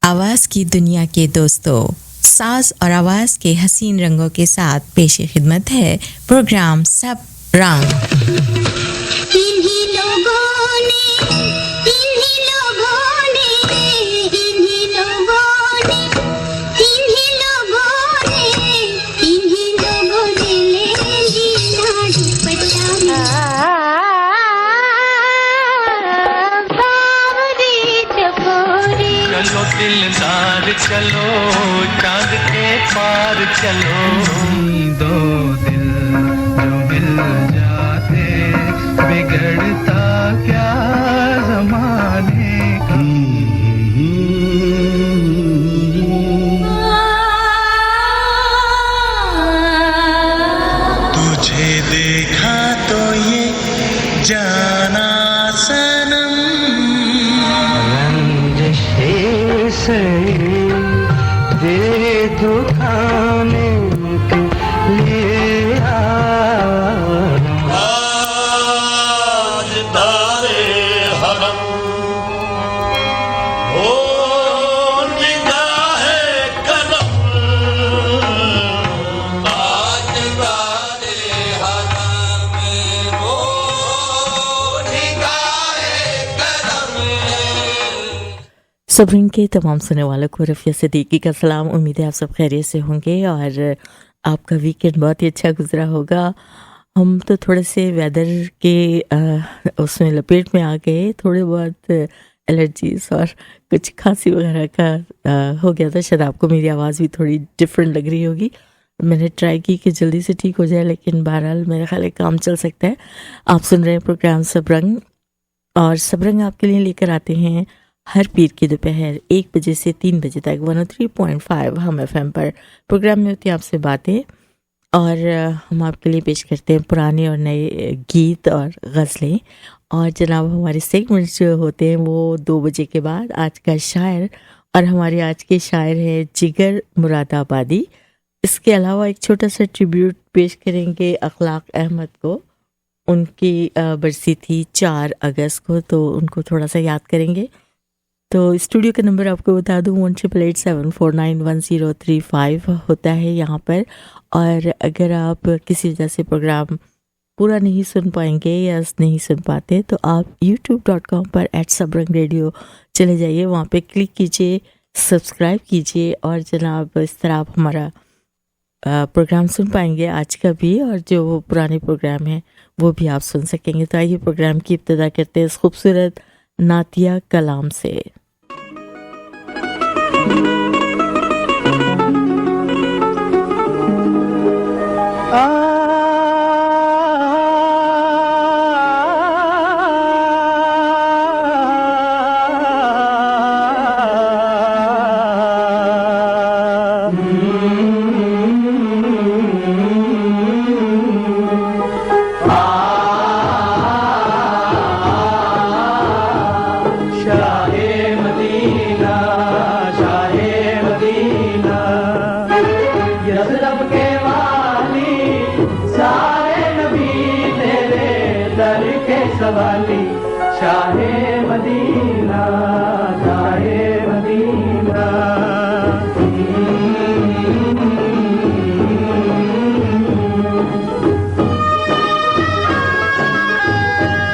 आवाज की दुनिया के दोस्तों, साज और आवाज के हसीन रंगों के साथ पेश खिदमत है प्रोग्राम सब रंग। इन्हीं लोगों ने चलो दिलदार चलो चांद के पार चलो, दो दिल जो मिल जाते बिगड़ता क्या ज़माने का। तुझे देखा तो ये जाना सनम, से दे दुखाने के लिए आज तारे हरम हो निगाहे करम, आज तारे हरम हो निगाहे करम। सबरिन के तमाम सुनने वालों को रफ़िया सिद्दीकी का सलाम। उम्मीद है आप सब खैरियत से होंगे और आपका वीकेंड बहुत ही अच्छा गुजरा होगा। हम तो थोड़े से वेदर के उसमें लपेट में आ गए, थोड़े बहुत एलर्जीज और कुछ खांसी वगैरह का हो गया था। शायद आपको मेरी आवाज़ भी थोड़ी डिफरेंट लग रही होगी। मैंने ट्राई की कि जल्दी से ठीक हो जाए, लेकिन बहरहाल मेरा ख्याल है काम चल सकता है। आप सुन रहे हैं प्रोग्राम सबरंग, और सबरंग आपके लिए लेकर आते हैं हर पीर की दोपहर 1 बजे से 3 बजे तक 103.5 हम FM पर। प्रोग्राम में होती है आपसे बातें, और हम आपके लिए पेश करते हैं पुराने और नए गीत और गज़लें। और जनाब हमारे सेगमेंट्स जो होते हैं वो 2 बजे के बाद आज का शायर, और हमारे आज के शायर हैं जिगर मुरादाबादी। इसके अलावा एक छोटा सा ट्रिब्यूट पेश करेंगे अखलाक अहमद को। उनकी बरसी थी 4 अगस्त को, तो उनको थोड़ा सा याद करेंगे। तो स्टूडियो का नंबर आपको बता दूँ 18887491035 होता है यहाँ पर। और अगर आप किसी वजह से प्रोग्राम पूरा नहीं सुन पाएंगे या नहीं सुन पाते, तो आप youtube.com पर @सबरंग चले जाइए, वहाँ पे क्लिक कीजिए, सब्सक्राइब कीजिए, और जनाब इस तरह आप हमारा प्रोग्राम सुन पाएंगे, आज का भी और जो पुराने प्रोग्राम हैं वो भी आप सुन सकेंगे। तो आइए प्रोग्राम की इब्तिदा करते हैं इस खूबसूरत नातिया कलाम से।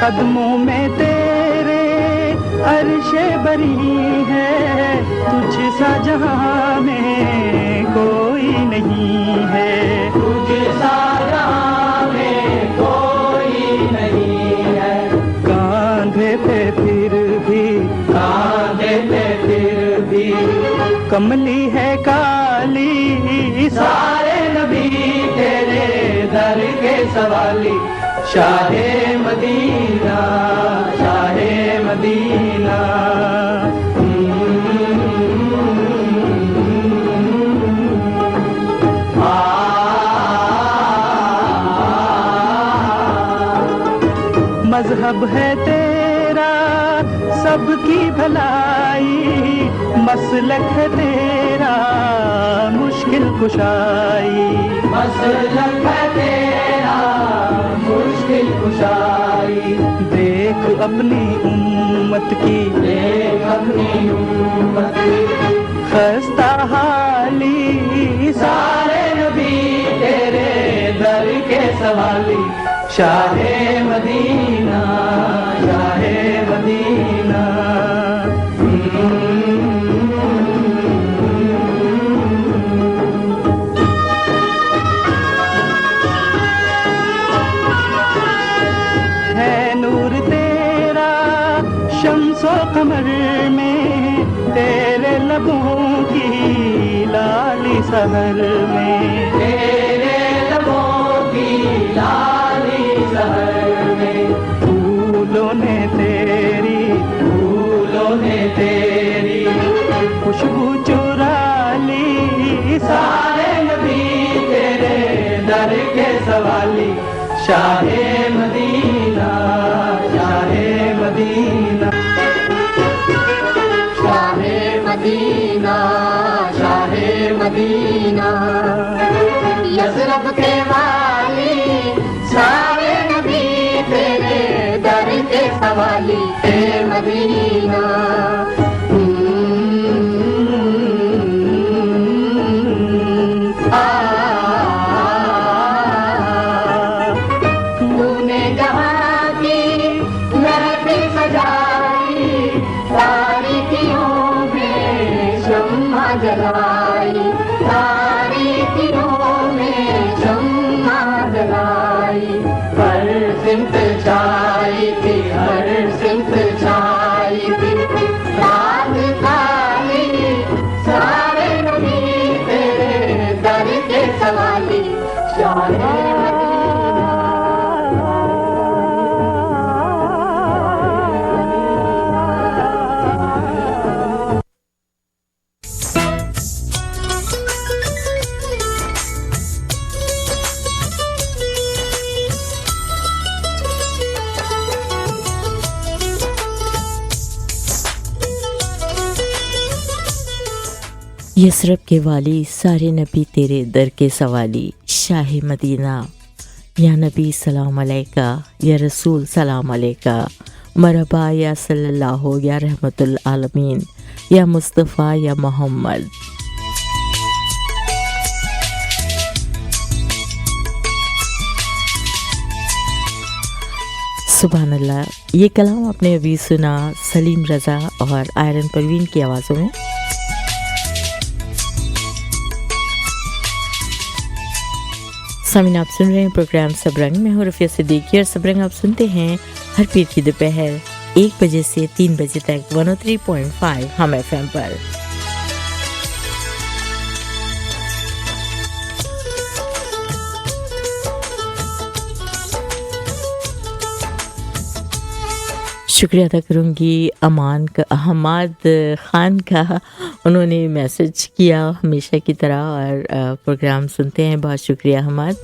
कदमों में तेरे अर्शे बरी है, तुझ सा जहां में कोई नहीं है, तुझ सा जहां में कोई नहीं है। कांधे पे फिर भी कमली है काली, सारे नबी तेरे दर के सवाली। Shah Medina, Shah Medina. मजहब है तेरा सबकी भलाई, मसलक है तेरा मुश्किल कुशाई, मसलक है तेरा मुश्किल कुशाई। देख अपनी उम्मत की, देख अपनी उम्मत की खस्ता हाली सारे नबी तेरे दर के सवाली शाहे मदीना शाहे मदीना है नूर तेरा शम्सो कमर में तेरे लबों की लाली सहर में तेरे लबों की लाली सहर में फूलों ने तेरी खुशबू चुरा ली सारे नबी तेरे दर के सवाली Shah Medina Shah Medina Shah Medina Shah Medina यज़रब के वाली सारे नबी तेरे दर के सवाली हे मदीना तूने जहाँ की महफिल सजाई तारीकियों में शम्मा जलाई तारीकियों में शम्मा जलाई हर सिमत छाई थी हर सिमत छाई थी रात खाली सारे नबी तेरे दर के सवाली शाहे यसरब के वाली सारे नबी तेरे दर के सवाली शाह मदीना या नबी सलाम अलैका या रसूल सलाम अलैका मरहबा या सल्लल्लाहु या रहमतुल आलमीन या मुस्तफ़ा या मोहम्मद। सुभान अल्लाह। ये कलाम आपने अभी सुना सलीम रज़ा और आयरन परवीन की आवाज़ों में। सामीन, आप सुन रहे हैं प्रोग्राम सबरंग में। हूँ रफ़िया सिद्दीकी और सबरंग आप सुनते हैं हर पीर की दोपहर 1 बजे से 3 बजे तक 103.5 हम FM पर। शुक्रिया अदा करूँगी हमाद ख़ान का, उन्होंने मैसेज किया हमेशा की तरह और प्रोग्राम सुनते हैं। बहुत शुक्रिया हमाद।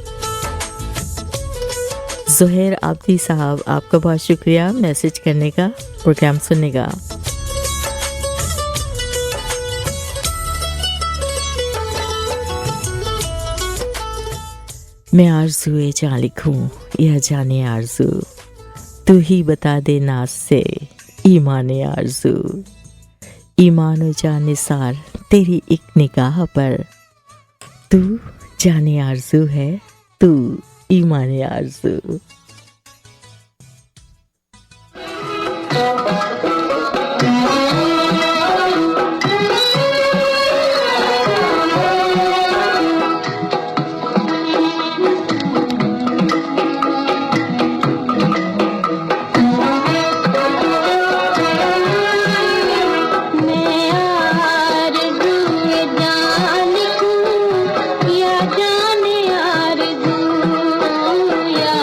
ज़ुहैर आब्दी साहब, आपका बहुत शुक्रिया मैसेज करने का, प्रोग्राम सुनने का। मैं आरज़ू जहाँ लिखूँ यह जाने आरज़ू, तू ही बता दे नाज से ईमान आरज़ू, ईमान व जान निसार तेरी एक निगाह पर, तू जाने आरज़ू है तू ईमान आरज़ू। या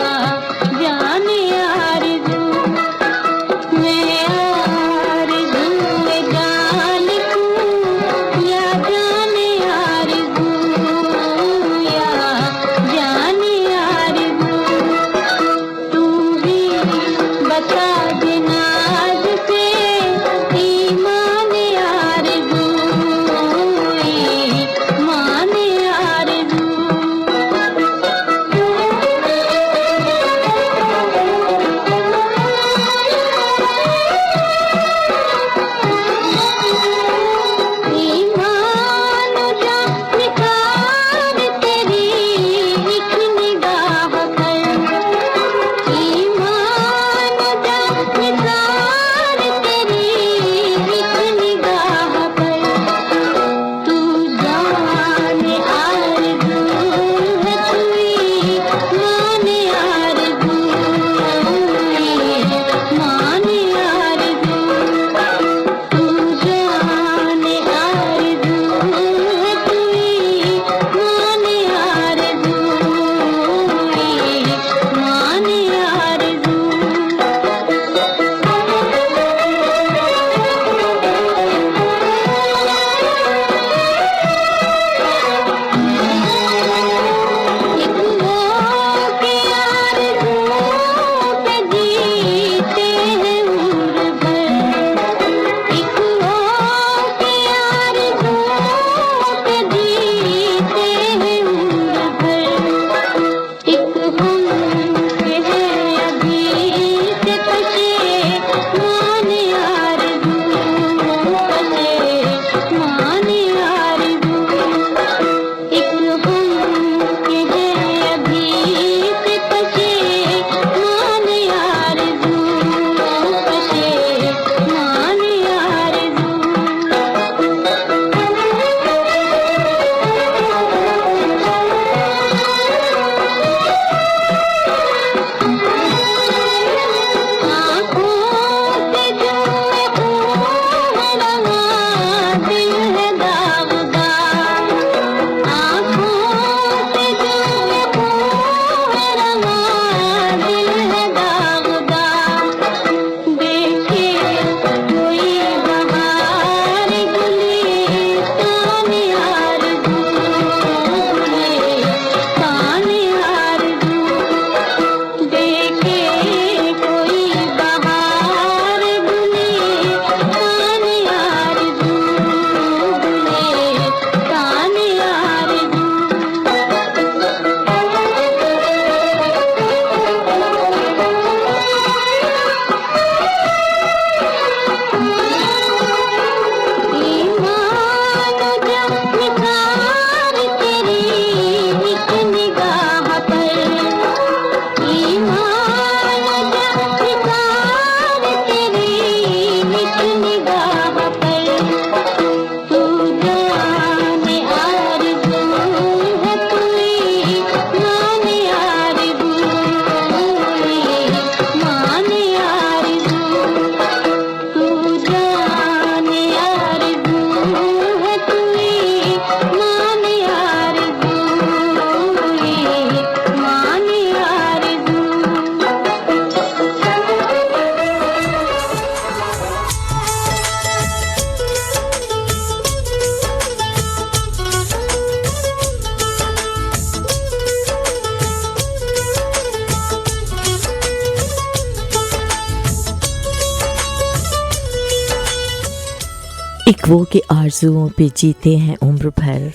एक वो के आरजुओं पे जीते हैं उम्र भर,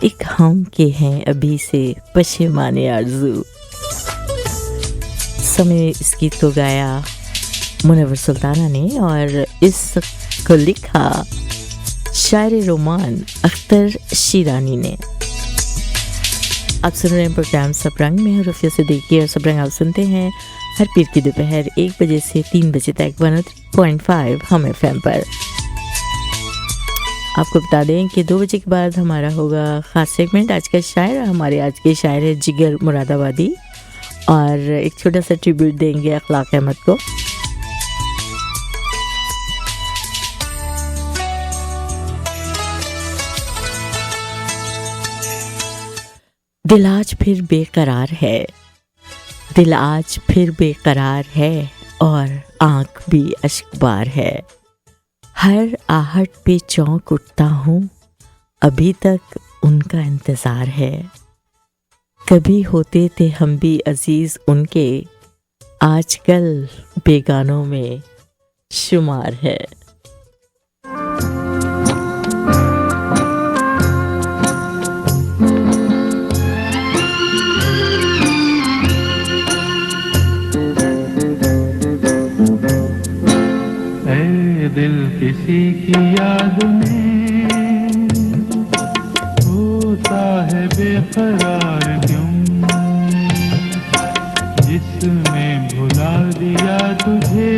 एक हम के हैं अभी से पशेमाने आरजू। समय इस गीत को गाया मुनव्वर सुल्ताना ने और इसको लिखा शायर रोमान अख्तर शिरानी ने। आप सुन रहे हैं प्रोग्राम सबरंग में रुफिया सिद्दीकी, और सबरंग आप सुनते हैं हर पीर की दोपहर 1 बजे से 3 बजे तक 103.5 हम FM पर। आपको बता दें कि 2 बजे के बाद हमारा होगा ख़ास सेगमेंट आज का शायर। हमारे आज के शायर है जिगर मुरादाबादी, और एक छोटा सा ट्रिब्यूट देंगे अखलाक अहमद को। दिल आज फिर बेकरार है, दिल आज फिर बेकरार है, और आँख भी अश्कबार है। हर आहट पे चौंक उठता हूँ, अभी तक उनका इंतज़ार है। कभी होते थे हम भी अजीज़ उनके, आजकल बेगानों में शुमार है। दिल किसी की याद में होता है बेकरार क्यों, जिसमें भुला दिया तुझे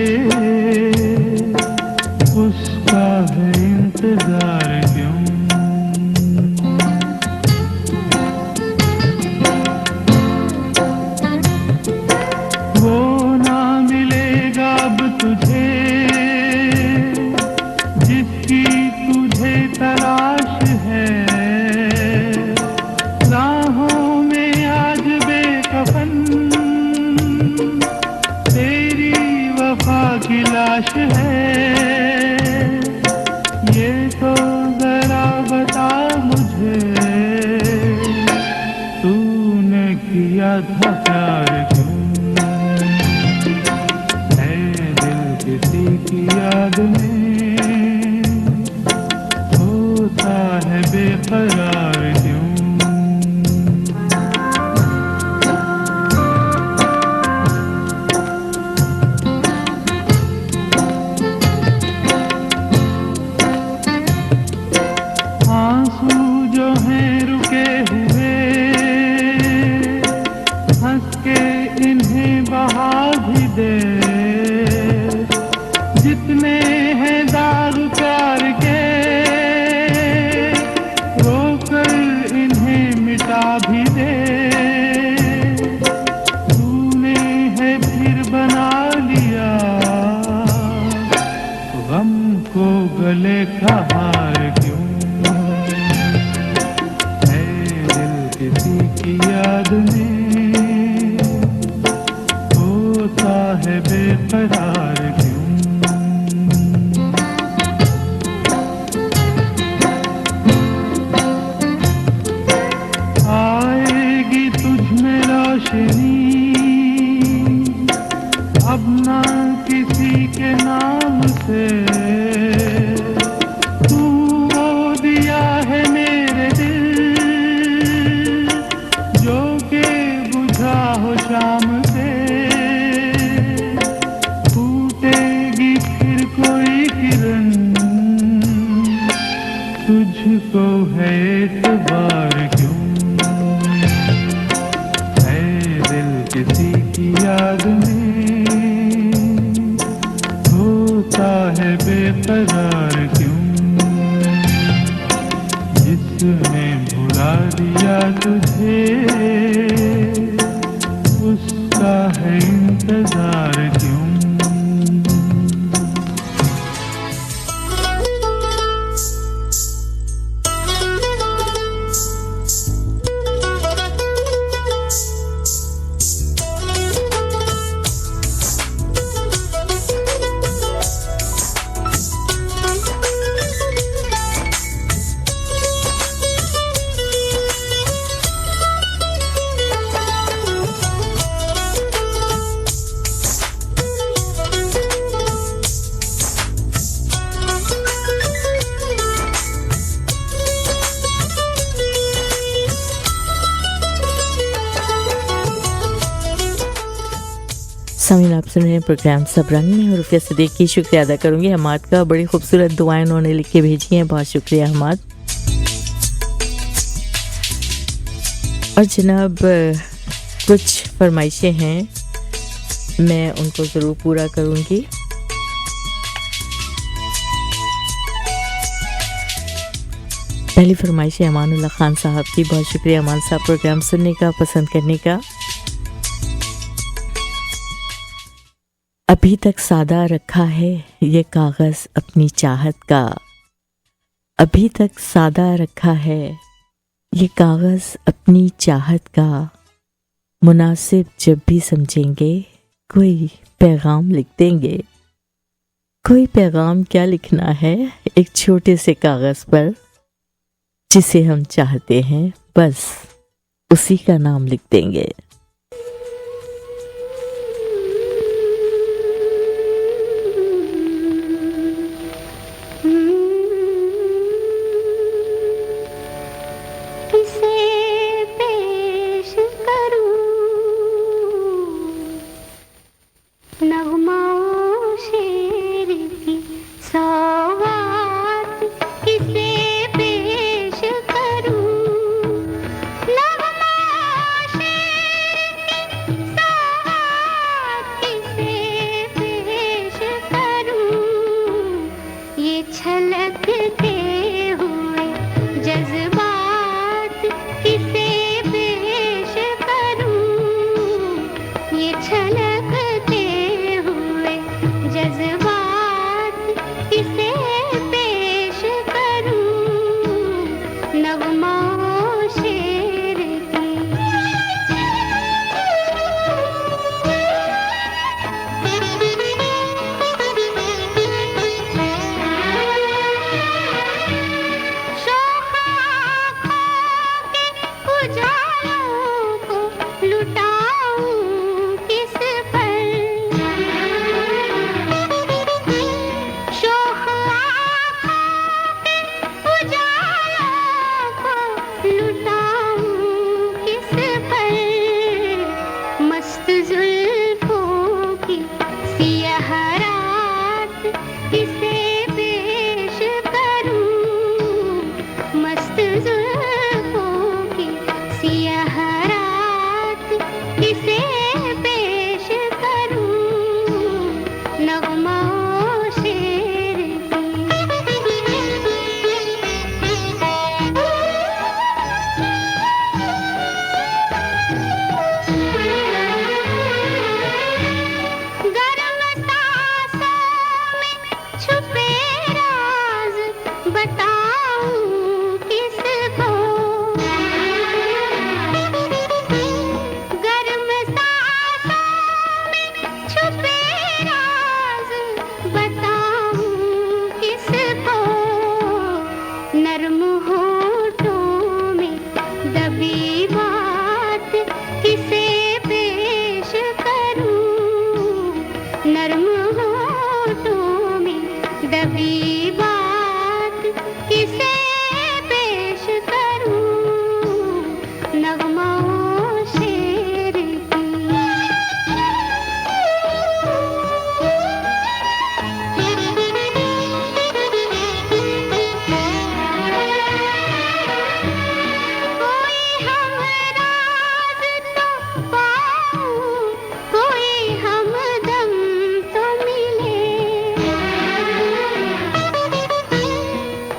उसका है इंतजार क्यों। वो ना मिलेगा अब तुझे तलाश है, राहों में आज बेकफन तेरी वफा की लाश है। ये तो जरा बता मुझे, तूने किया था प्यार क्यों। है दिल किसी की याद में है बेकरार क्यों। आंसू जो हैं रुके हुए, हंस के इन्हें बहा भी दे। जितने हैं दाग प्यार के भी दे। तूने है फिर बना लिया गम को गले का हार क्यों। है दिल किसी की याद में होता है बेकरार क्यों। अब ना किसी के नाम से तू वो दिया है मेरे दिल, जो के बुझा हो शाम से। फूटेगी फिर कोई किरण, तुझको है एतबार क्यों। है दिल किसी की याद में होता है बेकरार क्यों, जिसने भुला दिया तुझे उसका है इंतजार क्यों। सामीन आप सुन रहे हैं प्रोग्राम सब रंग में और रुफिया सदीक की शुक्रिया अदा करूंगी हमाद का। बड़ी खूबसूरत दुआएं उन्होंने लिख के भेजी हैं, बहुत शुक्रिया हमाद। और जनाब कुछ फरमाइशें हैं, मैं उनको ज़रूर पूरा करूंगी। पहली फरमाइश है अमानुल्लाह खान साहब की, बहुत शुक्रिया अमान साहब प्रोग्राम सुनने का, पसंद करने का। अभी तक सादा रखा है ये कागज़ अपनी चाहत का, अभी तक सादा रखा है ये कागज़ अपनी चाहत का, मुनासिब जब भी समझेंगे कोई पैगाम लिख देंगे। कोई पैगाम क्या लिखना है एक छोटे से कागज़ पर, जिसे हम चाहते हैं बस उसी का नाम लिख देंगे।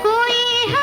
कोई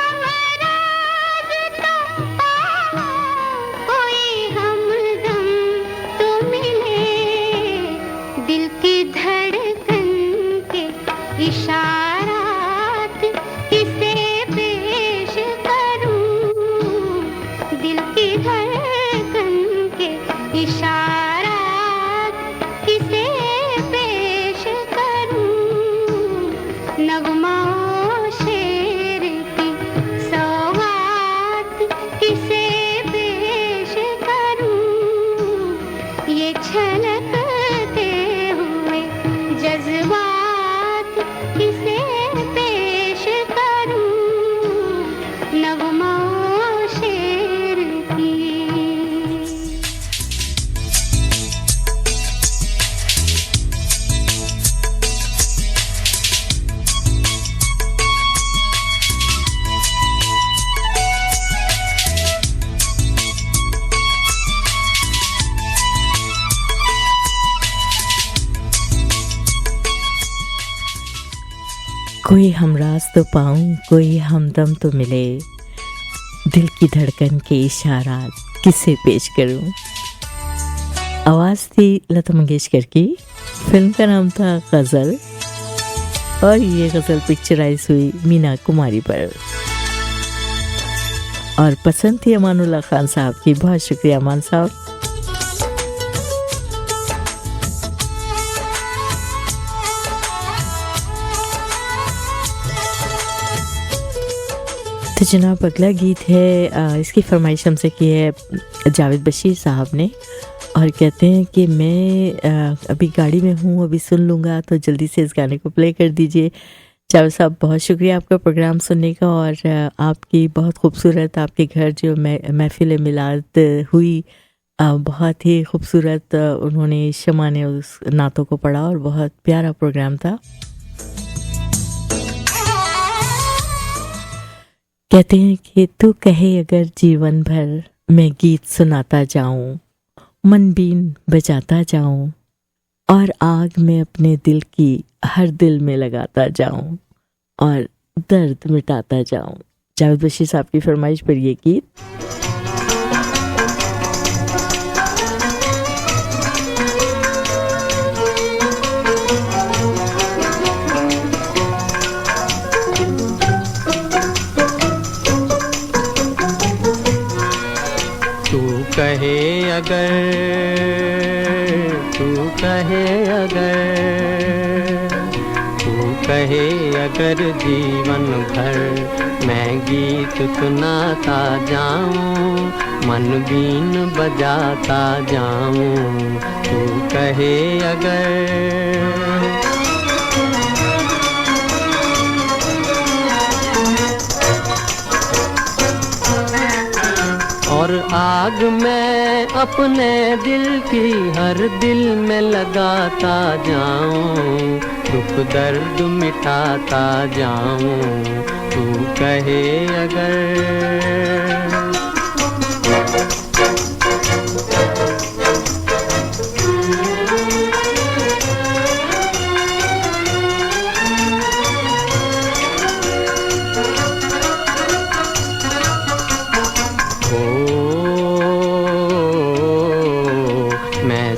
कोई हमराज तो पाऊं, कोई हमदम तो मिले, दिल की धड़कन के इशारात किसे पेश करूं। आवाज़ थी लता मंगेशकर की, फिल्म का नाम था गज़ल और ये गज़ल पिक्चराइज हुई मीना कुमारी पर और पसंद थी अमानुल्लाह खान साहब की। बहुत शुक्रिया अमान साहब। तो जनाब अगला गीत है, इसकी फरमाइश हमसे की है जावेद बशीर साहब ने और कहते हैं कि मैं अभी गाड़ी में हूँ, अभी सुन लूँगा, तो जल्दी से इस गाने को प्ले कर दीजिए। जावेद साहब बहुत शुक्रिया आपका प्रोग्राम सुनने का और आपकी बहुत खूबसूरत आपके घर जो महफिल मिलाद हुई, बहुत ही खूबसूरत उन्होंने शमा ने उस नातों को पढ़ा और बहुत प्यारा प्रोग्राम था। कहते हैं कि तू कहे अगर जीवन भर मैं गीत सुनाता जाऊं, मन बीन बजाता जाऊं और आग में अपने दिल की हर दिल में लगाता जाऊं और दर्द मिटाता जाऊं। जावेद बशीर साहब की फरमाइश पर ये गीत। तू कहे अगर जीवन भर मैं गीत सुनाता जाऊं, मन बीन बजाता जाऊं। तू कहे अगर और आग मैं अपने दिल की हर दिल में लगाता जाऊं, दुख दर्द मिटाता जाऊं। तू कहे अगर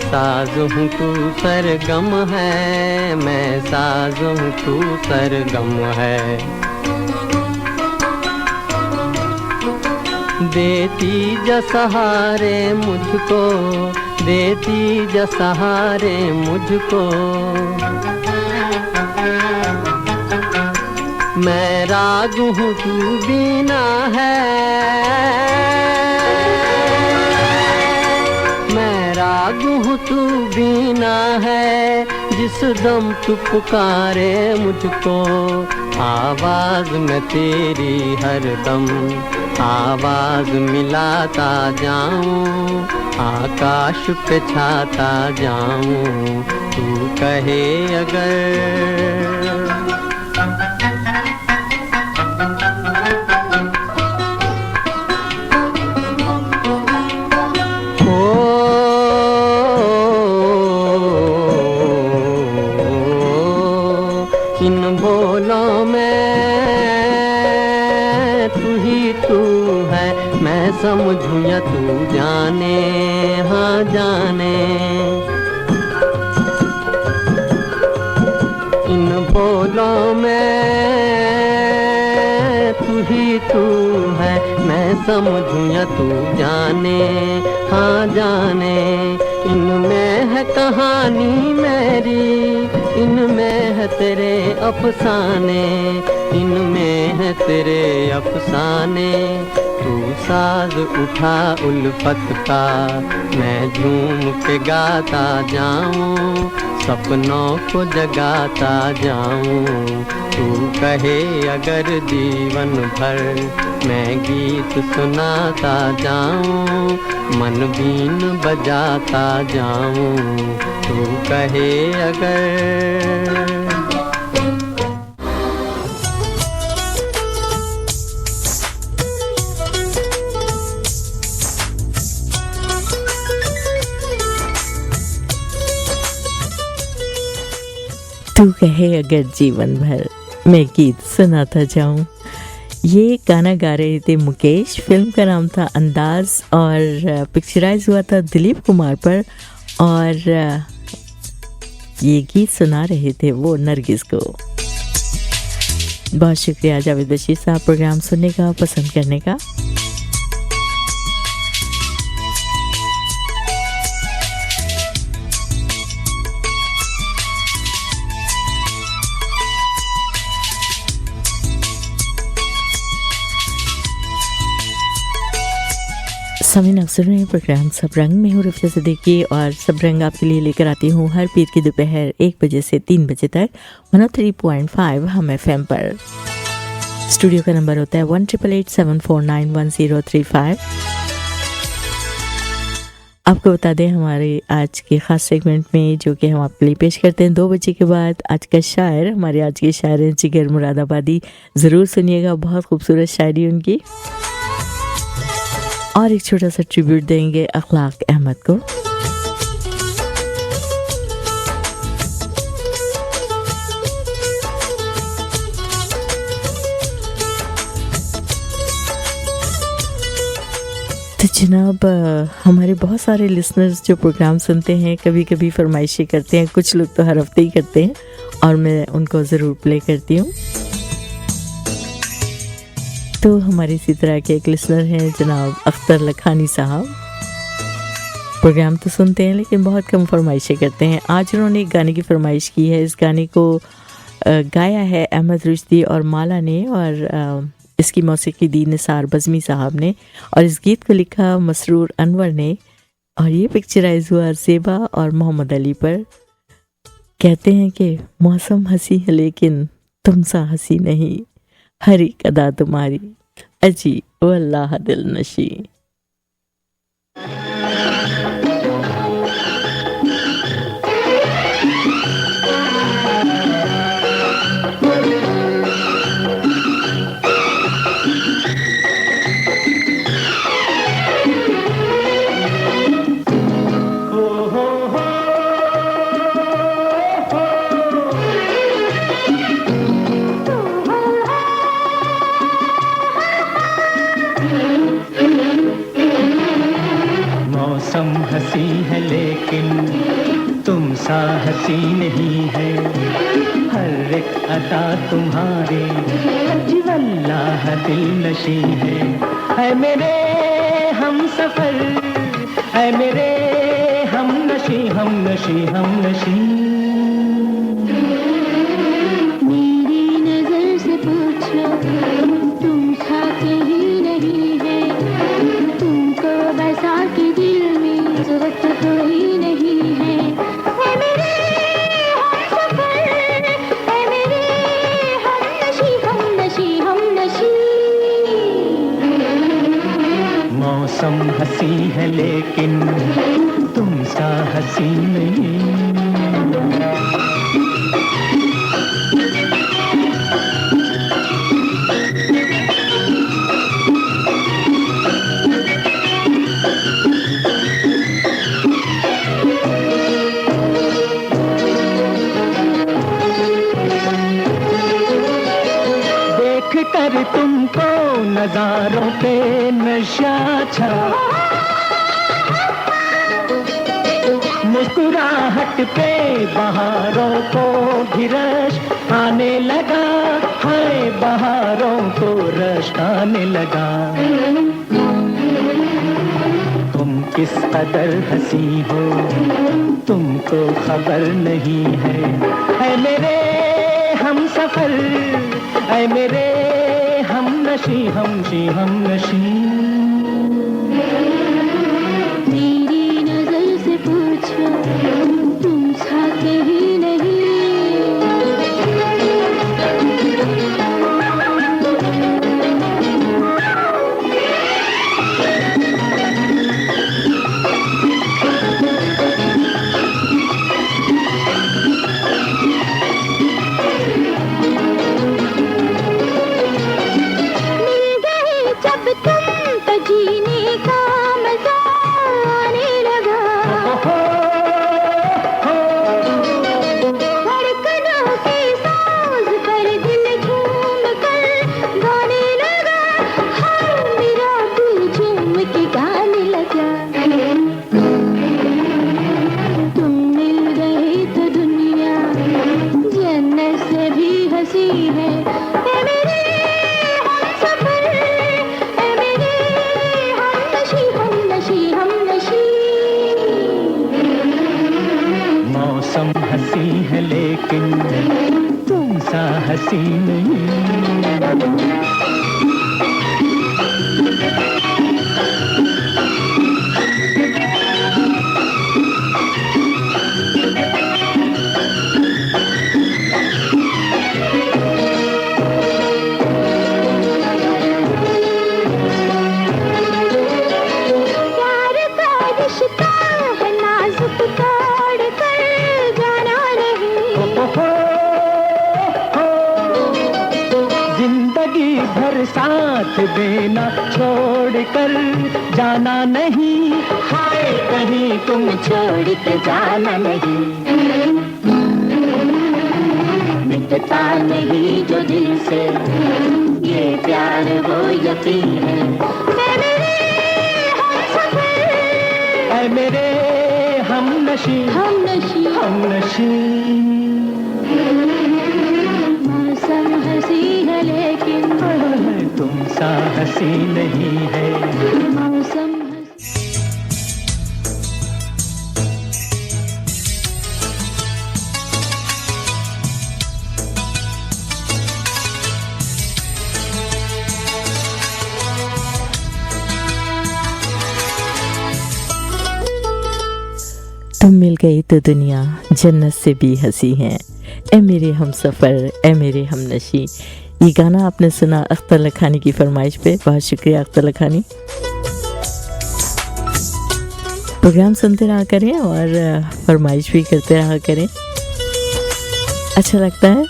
साज हूँ तू सरगम है, मैं साज हूँ तू सरगम है। देती जा सहारे मुझको, देती जा सहारे मुझको। मैं राग हूँ तू बीना है, राग हूँ तू बीना है। जिस दम तू पुकारे मुझको, आवाज में तेरी हर दम आवाज मिलाता जाऊं, आकाश पे छाता जाऊं। तू कहे अगर समझूं या तू जाने, हाँ जाने। इन बोलों में तू ही तू है, मैं समझूं या तू जाने, हाँ जाने। इनमें है कहानी मेरी, इनमें है तेरे अफसाने, इनमें है तेरे अफसाने। तू साज उठा उल्फत का, मैं झूम के गाता जाऊं, सपनों को जगाता जाऊं। तू कहे अगर जीवन भर मैं गीत सुनाता जाऊं, मन बीन बजाता जाऊं। तू कहे अगर तू कहे अगर जीवन भर मैं गीत सुनाता जाऊं। ये गाना गा रहे थे मुकेश, फिल्म का नाम था अंदाज और पिक्चराइज हुआ था दिलीप कुमार पर, और ये गीत सुना रहे थे वो नरगिस को। बहुत शुक्रिया जावेद बशीर साहब प्रोग्राम सुनने का, पसंद करने का। समीन अफसर में प्रोग्राम सब रंग में हूँ रफ़िया सिद्दीकी, और सब रंग आपके लिए लेकर आती हूँ हर पीर की दोपहर 1 बजे से 3 बजे तक 103.5 हम FM पर। स्टूडियो का नंबर होता है 18887491035। आपको बता दें हमारे आज के ख़ास सेगमेंट में जो कि हम आपके लिए पेश करते हैं 2 बजे के बाद, आज का शायर, हमारे आज के शायर हैं जिगर मुरादाबादी। ज़रूर सुनिएगा, बहुत खूबसूरत शायरी उनकी। और एक छोटा सा ट्रिब्यूट देंगे अखलाक अहमद को। तो जनाब, हमारे बहुत सारे लिसनर्स जो प्रोग्राम सुनते हैं कभी कभी फरमाइशें करते हैं, कुछ लोग तो हर हफ्ते ही करते हैं, और मैं उनको ज़रूर प्ले करती हूँ। तो हमारे इसी तरह के एक लिसनर हैं जनाब अख्तर लखानी साहब। प्रोग्राम तो सुनते हैं लेकिन बहुत कम फरमाइशें करते हैं। आज उन्होंने एक गाने की फरमाइश की है। इस गाने को गाया है अहमद रुश्दी और माला ने, और इसकी मौसीकी दी निसार बज़मी साहब ने, और इस गीत को लिखा मसरूर अनवर ने, और ये पिक्चराइज हुआ ज़ेबा और मोहम्मद अली पर। कहते हैं कि मौसम हंसी है लेकिन तुम सा हंसी नहीं, हर एक अदा तुम्हारी अजी वल्लाह दिल नशी। हंसी है लेकिन तुम सा हंसी नहीं है, हर एक अदा तुम्हारी वल्लाह दिल नशी है मेरे हम सफर, है मेरे हम नशी हम नशी हम नशी। मेरी नजर से पूछो तुम खाते ही नहीं है, तुमको बसा के दिल में जरूरत कोई नहीं है। है मेरे हम सफर, है मेरे हम नशी हम नशी हम नशी। मौसम हंसी है लेकिन तुम सा हंसी नहीं। कर तुमको नजारों पे नशा छा, मुस्कुराहट पे बहारों को भी रश आने लगा, है बहारों को रश आने लगा। तुम किस कदर हंसी हो तुमको खबर नहीं है मेरे हम सफर, है मेरे हम नशी हम शी हम नशी। मेरी नजर से पूछो तुम खाते ही नहीं। हंसी नहीं। प्यार का रिश्ता है नाजुक तोड़ कर जाना नहीं। जिंदगी भर साथ देना छोड़ कर जाना नहीं। हाय कहीं तुम छोड़ के जाना नहीं। मिटता नहीं जो दिल से ये प्यार वो यकीन है। ऐ मेरे हम नशी मौसम हंसी है लेकिन तुम सा हंसी नहीं है। मौसम तुम मिल गई तो दुनिया जन्नत से भी हंसी है, ए मेरे हम सफ़र ए मेरे हम नशी। ये गाना आपने सुना अख्तर लखानी की फरमाइश पे। बहुत शुक्रिया अख्तर लखानी। प्रोग्राम सुनते रहा करें और फरमाइश भी करते रहा करें, अच्छा लगता है।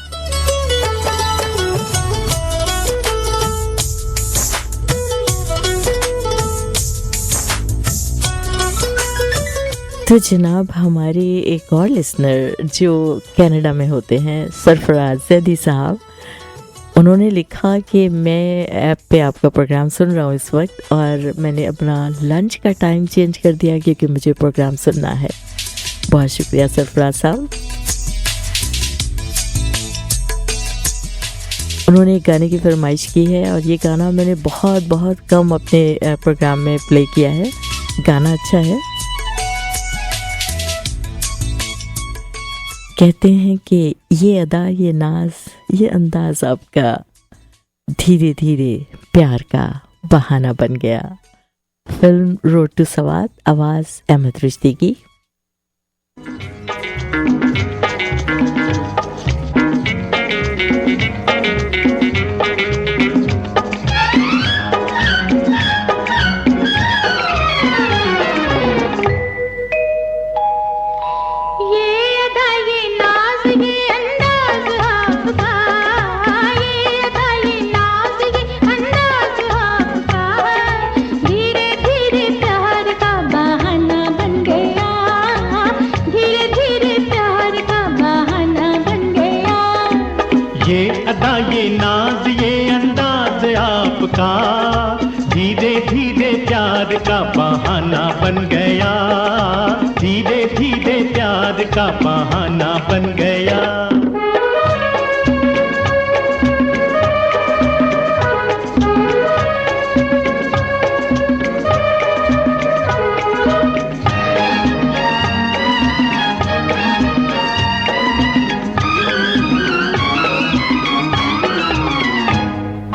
तो जनाब हमारे एक और लिसनर जो कनाडा में होते हैं, सरफराज जैदी साहब, उन्होंने लिखा कि मैं ऐप पे आपका प्रोग्राम सुन रहा हूँ इस वक्त और मैंने अपना लंच का टाइम चेंज कर दिया क्योंकि मुझे प्रोग्राम सुनना है। बहुत शुक्रिया सरफराज साहब। उन्होंने एक गाने की फरमाइश की है और ये गाना मैंने बहुत बहुत कम अपने प्रोग्राम में प्ले किया है। गाना अच्छा है। कहते हैं कि ये अदा ये नाज ये अंदाज आपका धीरे धीरे प्यार का बहाना बन गया। फिल्म रोड टू सवात, आवाज़ अहमद रुश्दी की। धीरे धीरे प्यार का बहाना बन गया, धीरे धीरे प्यार का बहाना बन गया।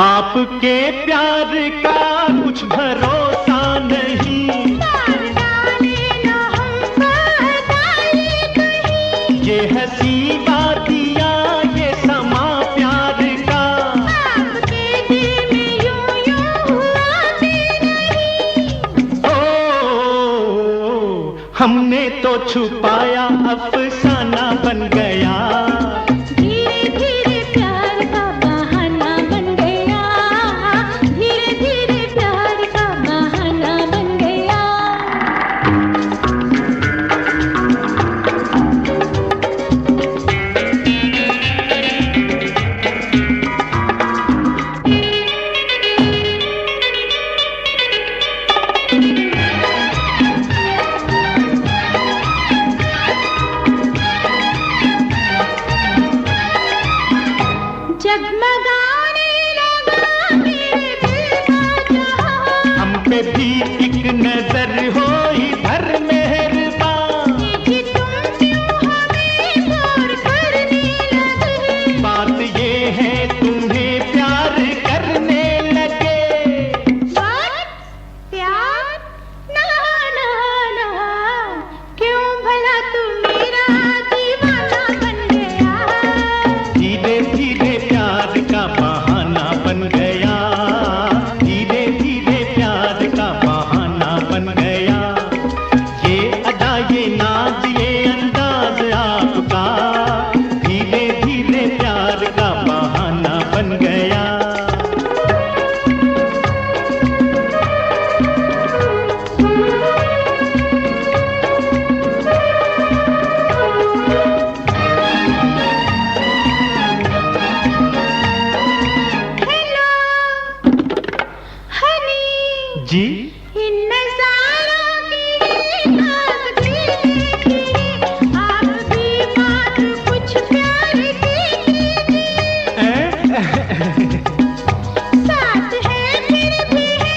आपके प्यार का कुछ भरोसा नहीं, ये हंसी बातियां ये समा प्यार का, हमने तो छुपाया अफसाना बन गया। जी इन नज़ारों की ताकत आप भी बात कुछ प्यार की साथ है फिर भी है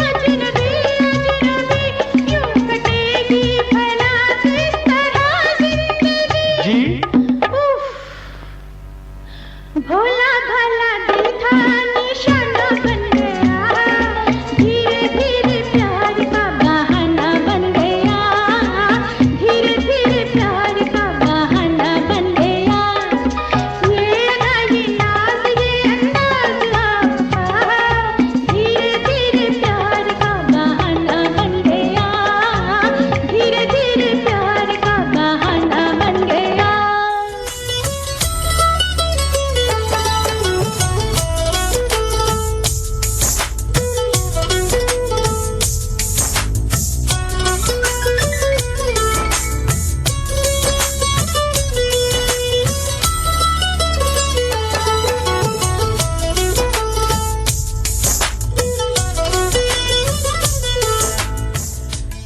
अजनबी अजनबी यूं कटेगी भला किस तरह जिंदगी जी उफ, भोला भाला दिल था निशाना बन गया धीरे धीरे प्यार का बहाना बन गया धीरे धीरे प्यार का बहाना बन गया ये अदा ये नाज ये अंदाज आपका धीरे धीरे प्यार का बहाना बन गया धीरे धीरे प्यार का बहाना बन गया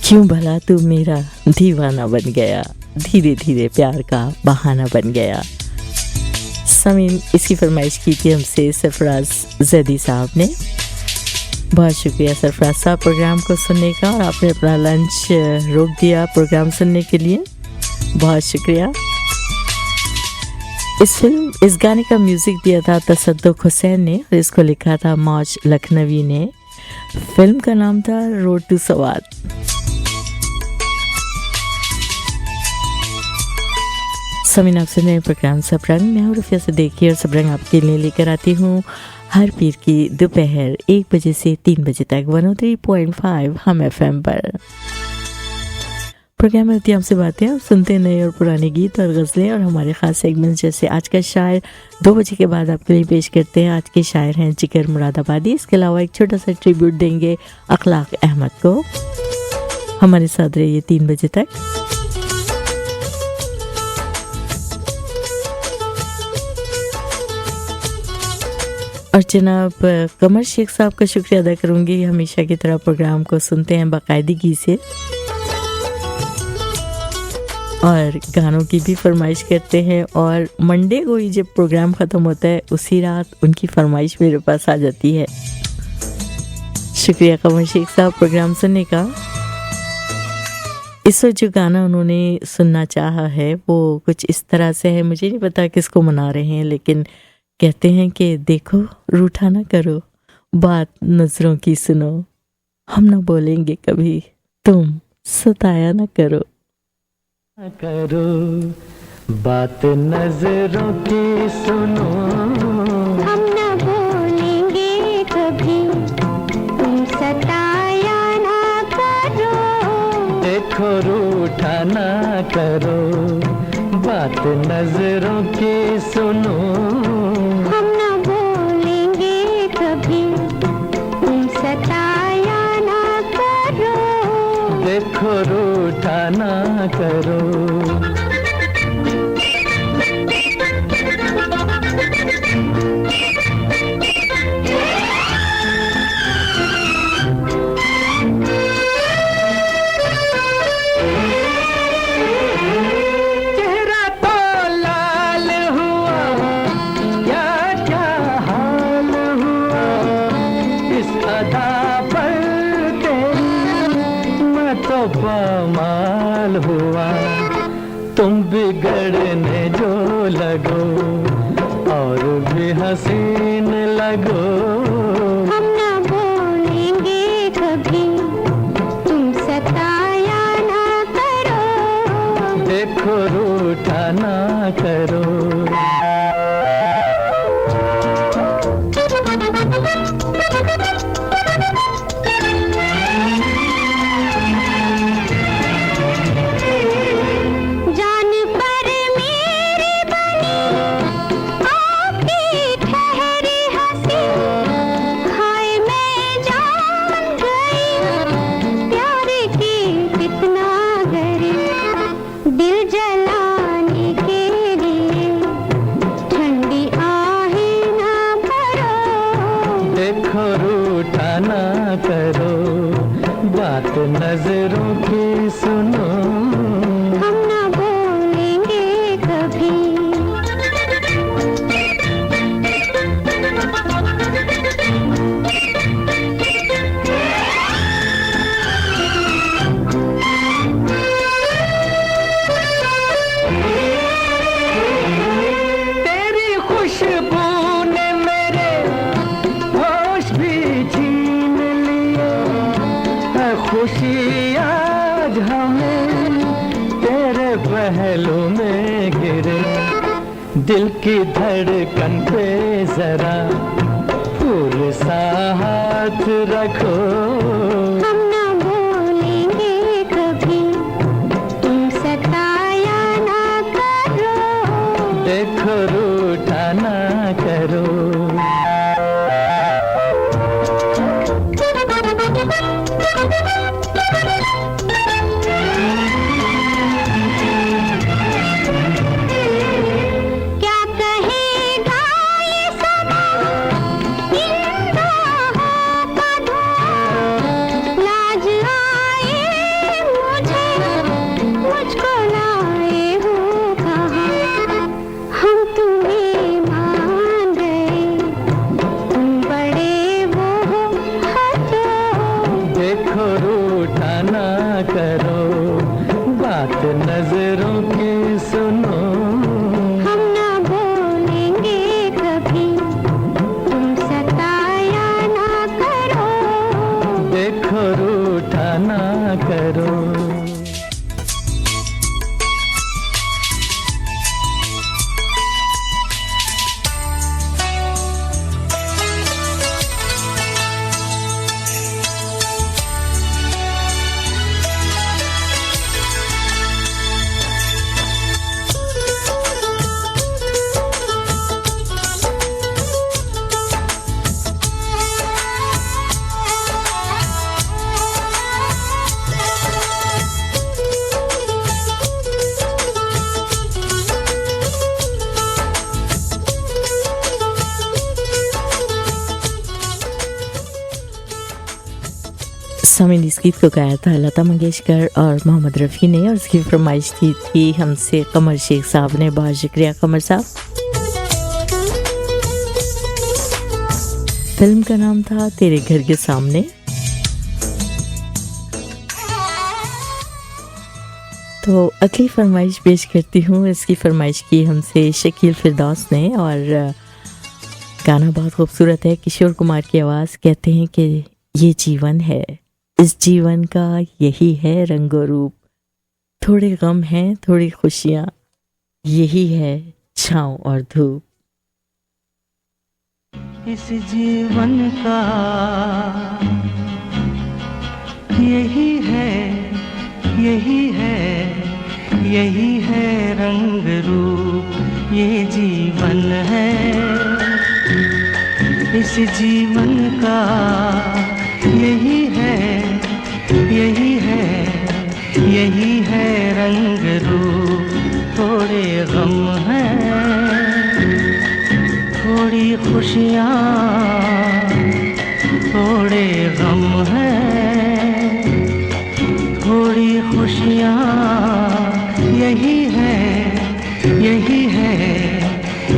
क्यों भला तू मेरा दीवाना बन गया धीरे धीरे प्यार का बहाना बन गया। समीन इसकी फरमाइश की थी हमसे सरफराज जैदी साहब ने। बहुत शुक्रिया सरफराज साहब प्रोग्राम को सुनने का, और आपने अपना लंच रोक दिया प्रोग्राम सुनने के लिए, बहुत शुक्रिया। इस गाने का म्यूजिक दिया था तसद्दुक हुसैन ने और इसको लिखा था मौज लखनवी ने। फिल्म का नाम था रोड टू सवाद। समीन आप सुन रहे हैं प्रोग्राम सबरंग। मैं हूं रुफिया सिद्दीकी और सबरंग आपके लिए लेकर आती हूँ हर पीर की दोपहर 1 बजे से 3 बजे तक 103.5 हम FM पर। प्रोग्राम में होती है हमसे बातें, आप सुनते हैं नए और पुराने गीत और गज़लें और हमारे ख़ास सेगमेंट जैसे आज का शायर 2 बजे के बाद आपके लिए पेश करते हैं। आज के शायर हैं जिगर मुरादाबादी। इसके अलावा एक छोटा सा ट्रिब्यूट देंगे अखलाक अहमद को। हमारे साथ रहिए 3 बजे तक। और जनाब कमर शेख साहब का शुक्रिया अदा करूंगी, हमेशा की तरह प्रोग्राम को सुनते हैं बाकायदगी से और गानों की भी फरमाइश करते हैं। और मंडे को ही जब प्रोग्राम ख़त्म होता है उसी रात उनकी फरमाइश मेरे पास आ जाती है। शुक्रिया कमर शेख साहब प्रोग्राम सुनने का। इस वक्त जो गाना उन्होंने सुनना चाहा है वो कुछ इस तरह से है, मुझे नहीं पता किसको मना रहे हैं, लेकिन कहते हैं कि देखो रूठा ना करो, बात नजरों की सुनो, हम ना बोलेंगे कभी, तुम सताया ना करो। करो बात नजरों की सुनो, हम न बोलेंगे कभी, तुम सताया ना करो। देखो रूठा ना करो, बात नजरों की सुनो, हम न बोलेंगे कभी, तुम सताया ना करो। देखो रूठा ना करो। कमाल हुआ तुम बिगड़ने जो लगो और भी हसीन लगो। हम न बोलेंगे कभी, तुम सताया ना करो। देखो रूठा ना करो। देखो रूठा ना करो। बात नजरों की सुनो, हम ना बोलेंगे कभी। तेरी खुशबू ने मेरे होश भी छीन लिए, है खुशी आज हमें तेरे पहलू में गिरे। दिल की धड़कन पे जरा फूल सा हाथ रखो, हम ना बोलेंगे कभी, तुम सताया ना करो। देखो रूठा ना करो। क्या कहेगा ये समा इन राहों का धुआं। लाज आए मुझे, मुझको लाए हो कहाँ। हम तुम्हें मान गए, तुम बड़े वो हो हटो। देखो रूठा ना करो, बात नजरों की सुनो, हम ना बोलेंगे कभी, तुम सताया ना करो। देखो रूठा ना करो। सामिन इस गीत को गाया था लता मंगेशकर और मोहम्मद रफ़ी ने, और उसकी फरमाइश थी हमसे कमर शेख साहब ने। बहुत शुक्रिया कमर साहब। फिल्म का नाम था तेरे घर के सामने। तो अगली फरमाइश पेश करती हूँ। इसकी फरमाइश की हमसे शकील फिरदौस ने, और गाना बहुत खूबसूरत है, किशोर कुमार की आवाज़। कहते हैं कि ये जीवन है, इस जीवन का यही है रंगो रूप, थोड़े गम हैं थोड़ी खुशियाँ, यही है छाँव और धूप। इस जीवन का यही है, यही है, यही है रंग रूप, ये जीवन है। इस जीवन का यही है, यही है, यही है रंग रूप, थोड़े गम हैं थोड़ी खुशियाँ, थोड़े गम हैं थोड़ी खुशियाँ, यही है, यही है,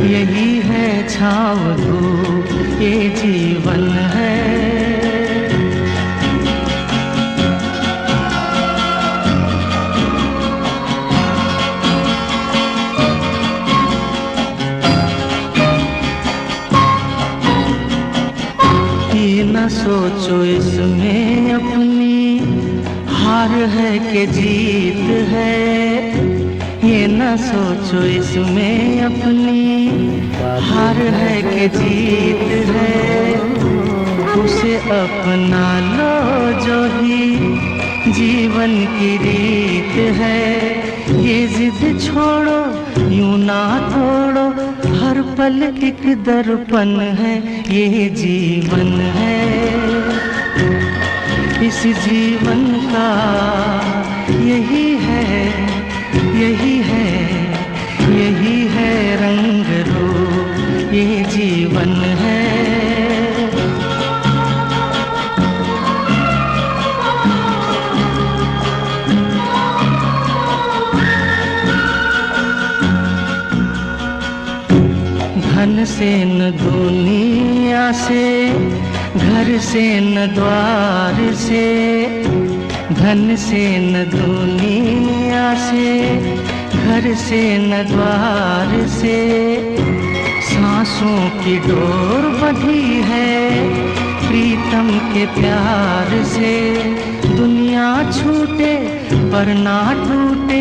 यही है छाँव धूप, ये जीवन है। ये न सोचो इसमें अपनी हार है कि जीत है, ये न सोचो इसमें अपनी हार है कि जीत है। उसे अपना लो जो ही जीवन की रीत है, ये जिद छोड़ो यूं ना तोड़ो, हर पल एक दर्पण है, ये जीवन है। इस जीवन का यही है, यही है, यही है रंग रूप, ये जीवन है। से न दुनिया से, घर से न द्वार से, धन से न दुनिया से, घर से न द्वार से, सांसों की डोर बंधी है प्रीतम के प्यार से। दुनिया छूटे पर ना टूटे,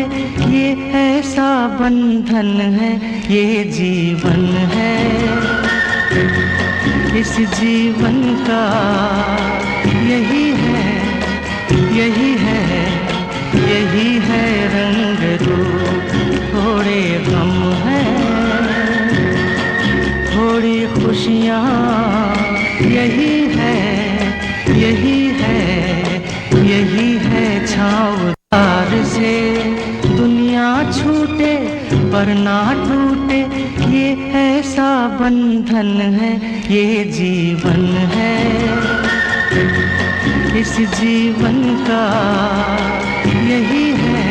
ये ऐसा बंधन है, ये जीवन है। इस जीवन का यही है, यही है, यही है रंग रूप। थोड़े गम हैं, थोड़ी खुशियाँ, यही है, यही है, यही है छाँवदार से। दुनिया छूटे पर ना टूटे, ये ऐसा बंधन है, ये जीवन है। इस जीवन का यही है,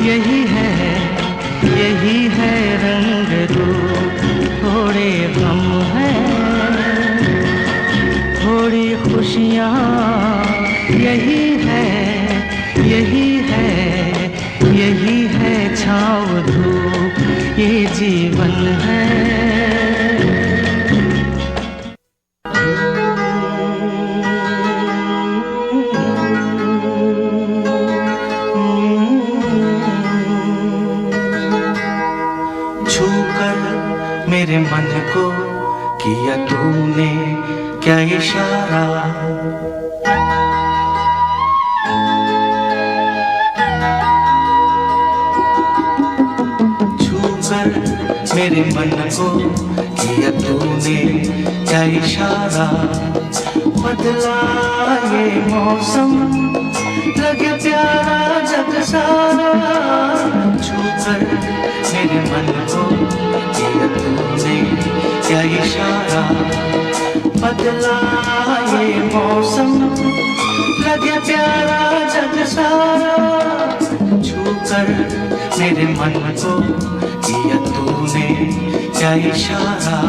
यही है, यही है रंग रूप। थोड़े गम हैं, थोड़ी खुशियाँ, यही है, यही है, यही है छाँव धूप, ये जीवन है। मेरे मन को किया तूने क्या इशारा, छूकर मेरे मन को किया तूने क्या इशारा। बदला ये मौसम, लगे प्यारा जग सारा। छूकर मेरे मन को किया तूने क्या इशारा। बदला ये मौसम, लगे प्यारा जग सारा। छूकर मेरे मन को किया तूने क्या इशारा।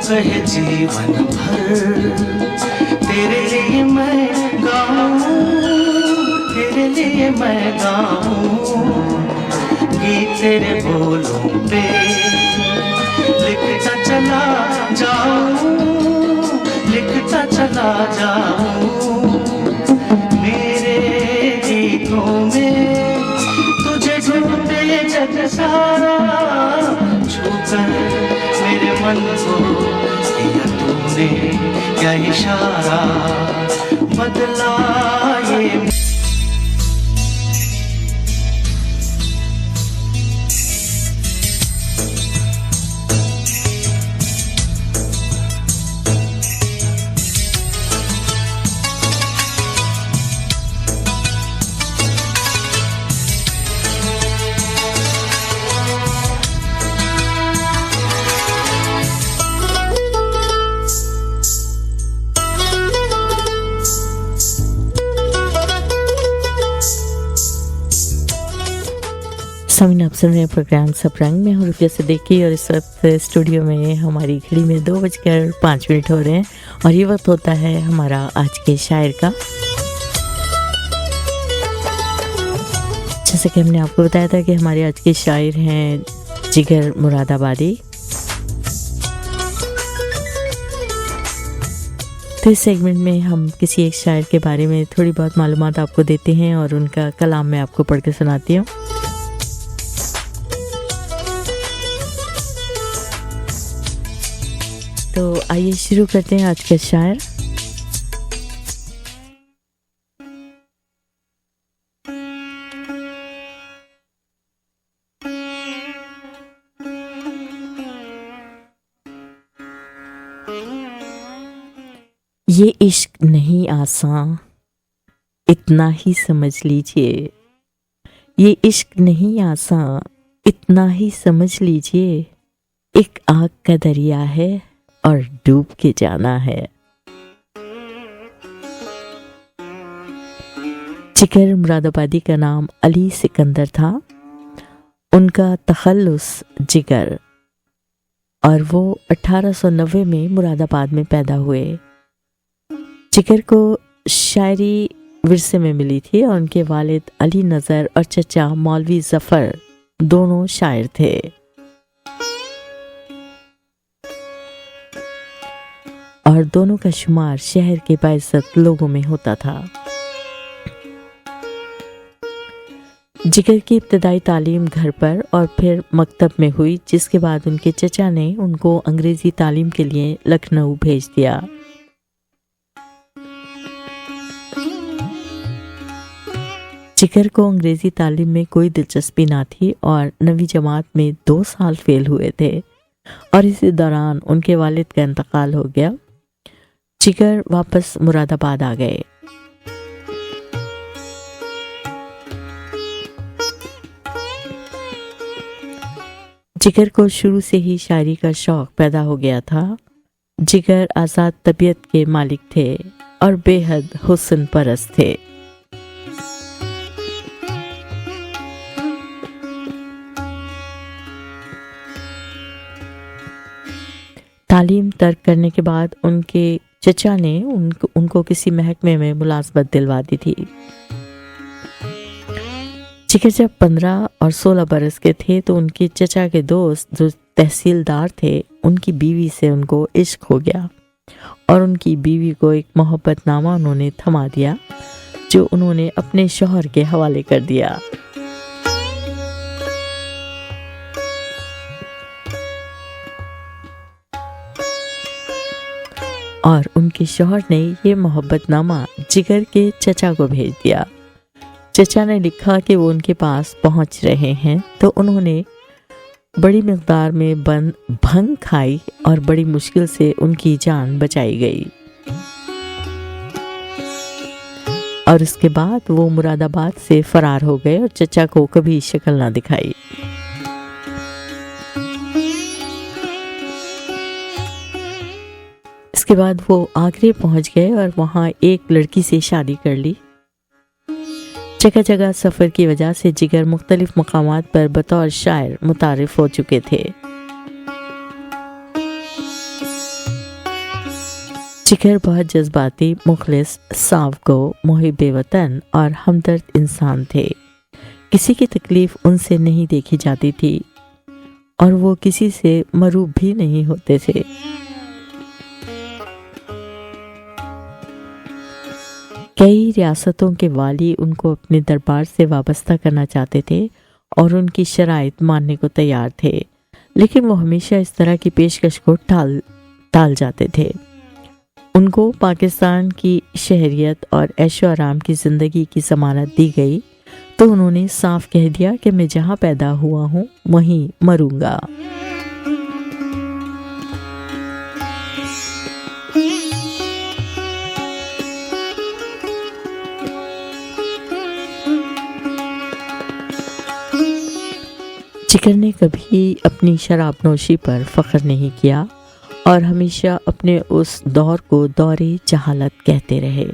कहे जीवन भर तेरे लिए मैं गाऊं, तेरे लिए मैं गाऊं। गीत तेरे बोलों पे लिखता चला जाऊं, लिखता चला जाऊं। मेरे गीतों में तुझे ढूंढे जग सारा। छूकर मेरे मन को किया तूने क्या इशारा। बदला ये सामिन आप सुन रहे हैं प्रोग्राम सब रंग में हूँ रुपया सिद्दीकी और इस वक्त स्टूडियो में हमारी घड़ी में 2:05 हो रहे हैं और ये वक्त होता है हमारा आज के शायर का। जैसे कि हमने आपको बताया था कि हमारे आज के शायर हैं जिगर मुरादाबादी। तो इस सेगमेंट में हम किसी एक शायर के बारे में थोड़ी बहुत मालूमात आपको देते हैं और उनका कलाम मैं आपको पढ़ के सुनाती हूँ। तो आइए शुरू करते हैं आज का शायर। ये इश्क नहीं आसान, इतना ही समझ लीजिए। ये इश्क नहीं आसान, इतना ही समझ लीजिए, एक आग का दरिया है और डूब के जाना है। जिगर मुरादाबादी का नाम अली सिकंदर था, उनका तखल्लुस जिगर, और वो 1890 में मुरादाबाद में पैदा हुए। जिगर को शायरी विरसे में मिली थी और उनके वालिद अली नज़र और चचा मौलवी जफ़र दोनों शायर थे। और दोनों का शुमार शहर के बाइज्जत लोगों में होता था। जिगर की इब्तदाई तालीम घर पर और फिर मकतब में हुई, जिसके बाद उनके चचा ने उनको अंग्रेजी तालीम के लिए लखनऊ भेज दिया। जिगर को अंग्रेजी तालीम में कोई दिलचस्पी ना थी और 9वीं जमात में 2 साल फेल हुए थे और इसी दौरान उनके वालिद का इंतकाल हो गया। जिगर वापस मुरादाबाद आ गए। जिगर को शुरू से ही शायरी का शौक पैदा हो गया था। जिगर आज़ाद तबीयत के मालिक थे और बेहद हुस्न परस्त थे। तालीम तर्क करने के बाद उनके चचा ने उनको किसी महकमे में मुलाजमत दिलवा दी थी। जिगर जब 15 और 16 बरस के थे तो उनके चचा के दोस्त जो तहसीलदार थे, उनकी बीवी से उनको इश्क हो गया और उनकी बीवी को एक मोहब्बतनामा उन्होंने थमा दिया जो उन्होंने अपने शौहर के हवाले कर दिया। और उनके शौहर ने ये मोहब्बतनामा जिगर के चचा को भेज दिया। चचा ने लिखा कि वो उनके पास पहुंच रहे हैं, तो उन्होंने बड़ी मिकदार में भंग खाई और बड़ी मुश्किल से उनकी जान बचाई गई। और उसके बाद वो मुरादाबाद से फरार हो गए और चचा को कभी शक्ल ना दिखाई। इसके बाद वो आगरे पहुंच गए और वहां एक लड़की से शादी कर ली। जगह जगह सफ़र की वजह से जिगर मुख्तलिफ मकामात पर बतौर शायर मुतारिफ हो चुके थे। जिगर बहुत जज्बाती, मुखलिस, सावगो, मुहिब्बे वतन और हमदर्द इंसान थे। किसी की तकलीफ उनसे नहीं देखी जाती थी और वो किसी से मरूब भी नहीं होते थे। कई रियासतों के वाली उनको अपने दरबार से वाबस्ता करना चाहते थे और उनकी शराइत मानने को तैयार थे, लेकिन वो हमेशा इस तरह की पेशकश को टाल जाते थे। उनको पाकिस्तान की शहरियत और ऐशो आराम की ज़िंदगी की ज़मानत दी गई, तो उन्होंने साफ कह दिया कि मैं जहाँ पैदा हुआ हूँ वहीं मरूंगा। जिगर ने कभी अपनी शराबनोशी पर फख्र नहीं किया और हमेशा अपने उस दौर को दौरे जहालत कहते रहे।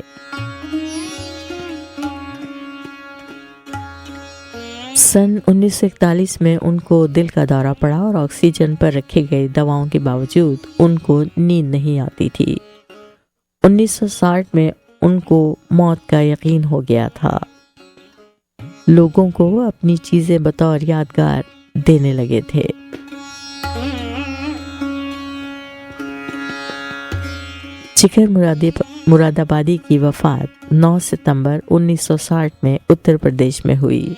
सन 1941 में उनको दिल का दौरा पड़ा और ऑक्सीजन पर रखे गए दवाओं के बावजूद उनको नींद नहीं आती थी। 1960 में उनको मौत का यकीन हो गया था। लोगों को अपनी चीजें बतौर यादगार देने लगे थे। जिगर मुरादाबादी की वफात 9 सितंबर 1960 में उत्तर प्रदेश में हुई।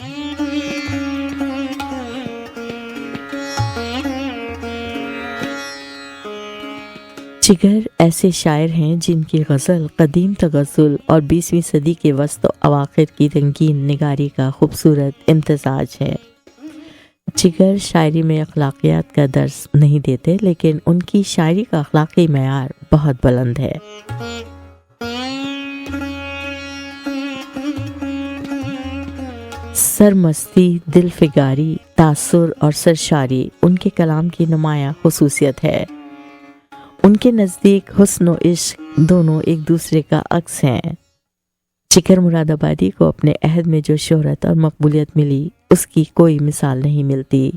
जिगर ऐसे शायर हैं जिनकी गज़ल कदीम तगज़ुल और 20वीं सदी के वस्त अवाखिर की रंगीन निगारी का खूबसूरत इम्तिजाज है। जिगर शायरी में अखलाकियात का दर्स नहीं देते, लेकिन उनकी शायरी का अखलाकी मयार बहुत बुलंद है। सरमस्ती, दिलफिगारी, तासुर और सरशारी उनके कलाम की नुमाया खुसूसियत है। उनके नज़दीक हुस्न और इश्क दोनों एक दूसरे का अक्स हैं। जिगर मुरादाबादी को अपने अहद में जो शोहरत और मकबूलियत मिली उसकी कोई मिसाल नहीं मिलती।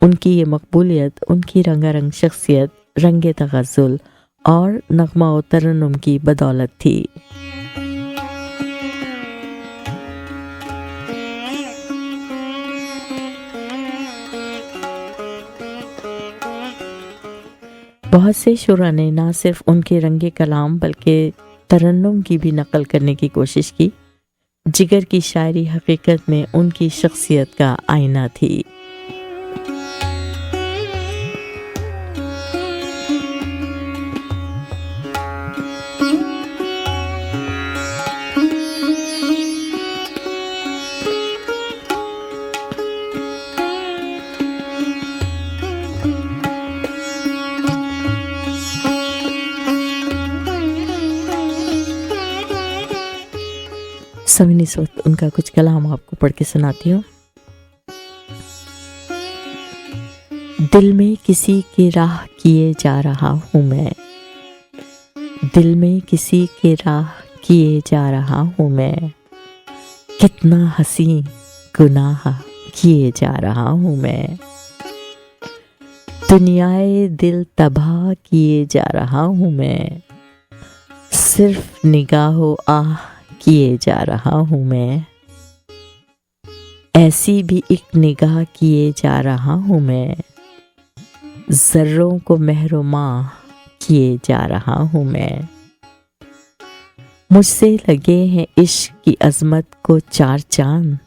उनकी ये मकबूलियत उनकी रंगारंग शख्सियत, रंगे तगज़ुल और नगमा व तरन्नुम की बदौलत थी। बहुत से शुरा ने ना सिर्फ उनके रंगे कलाम बल्कि तरन्नुम की भी नकल करने की कोशिश की। जिगर की शायरी हकीकत में उनकी शख्सियत का आईना थी। सभी इस वक्त उनका कुछ कलाम आपको पढ़ के सुनाती हूँ। दिल में किसी की राह किए जा रहा हूँ मैं, दिल में किसी की राह किए जा रहा हूँ मैं, कितना हसी गुनाह किए जा रहा हूँ मैं, दुनियाए दिल तबाह किए जा रहा हूँ मैं, सिर्फ निगाहो आह किए जा रहा हूँ मैं, ऐसी भी एक निगाह किए जा रहा हूँ मैं, जर्रों को महरुमा किए जा रहा हूँ मैं, मुझसे लगे हैं इश्क की अजमत को चार चांद,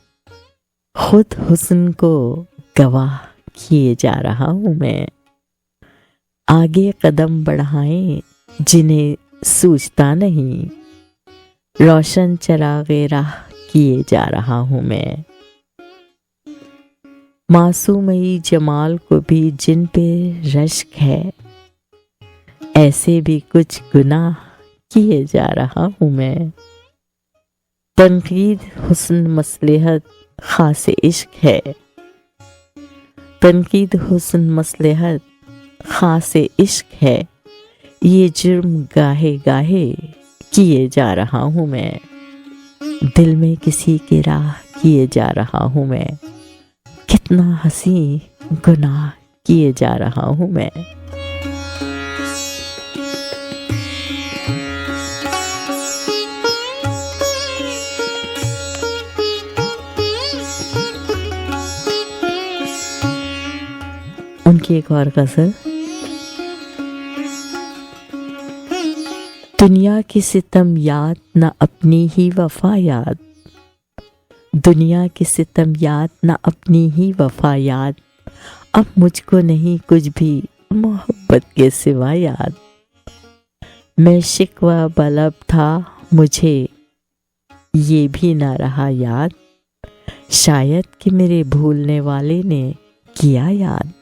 खुद हुस्न को गवाह किए जा रहा हूँ मैं, आगे कदम बढ़ाएं जिन्हें सूझता नहीं, रोशन चरागे राह किए जा रहा हूँ मैं, मासूमई जमाल को भी जिन पे रश्क है, ऐसे भी कुछ गुनाह किए जा रहा हूँ मैं, तनकीद हुस्न मसलहत खासे इश्क है, तनकीद हुस्न मसलहत खासे इश्क है, ये जुर्म गाहे गाहे किए जा रहा हूँ मैं, दिल में किसी की राह किए जा रहा हूँ मैं, कितना हसी गुनाह किए जा रहा हूँ मैं। उनकी एक और गजल। दुनिया की सितम याद न अपनी ही वफा याद, दुनिया की सितम याद न अपनी ही वफा याद, अब मुझको नहीं कुछ भी मोहब्बत के सिवा याद, मैं शिकवा बलब था मुझे ये भी ना रहा याद, शायद कि मेरे भूलने वाले ने किया याद,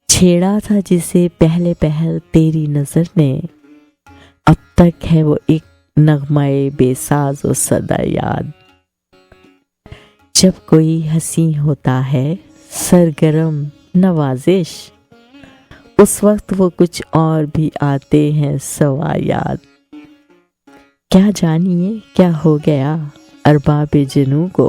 छेड़ा था जिसे पहले पहल तेरी नजर ने, अब तक है वो एक नगमाए बेसाज और सदा याद, जब कोई हंसी होता है सरगरम नवाजिश, उस वक्त वो कुछ और भी आते हैं सवा याद, क्या जानिए क्या हो गया अरबाब जुनू को,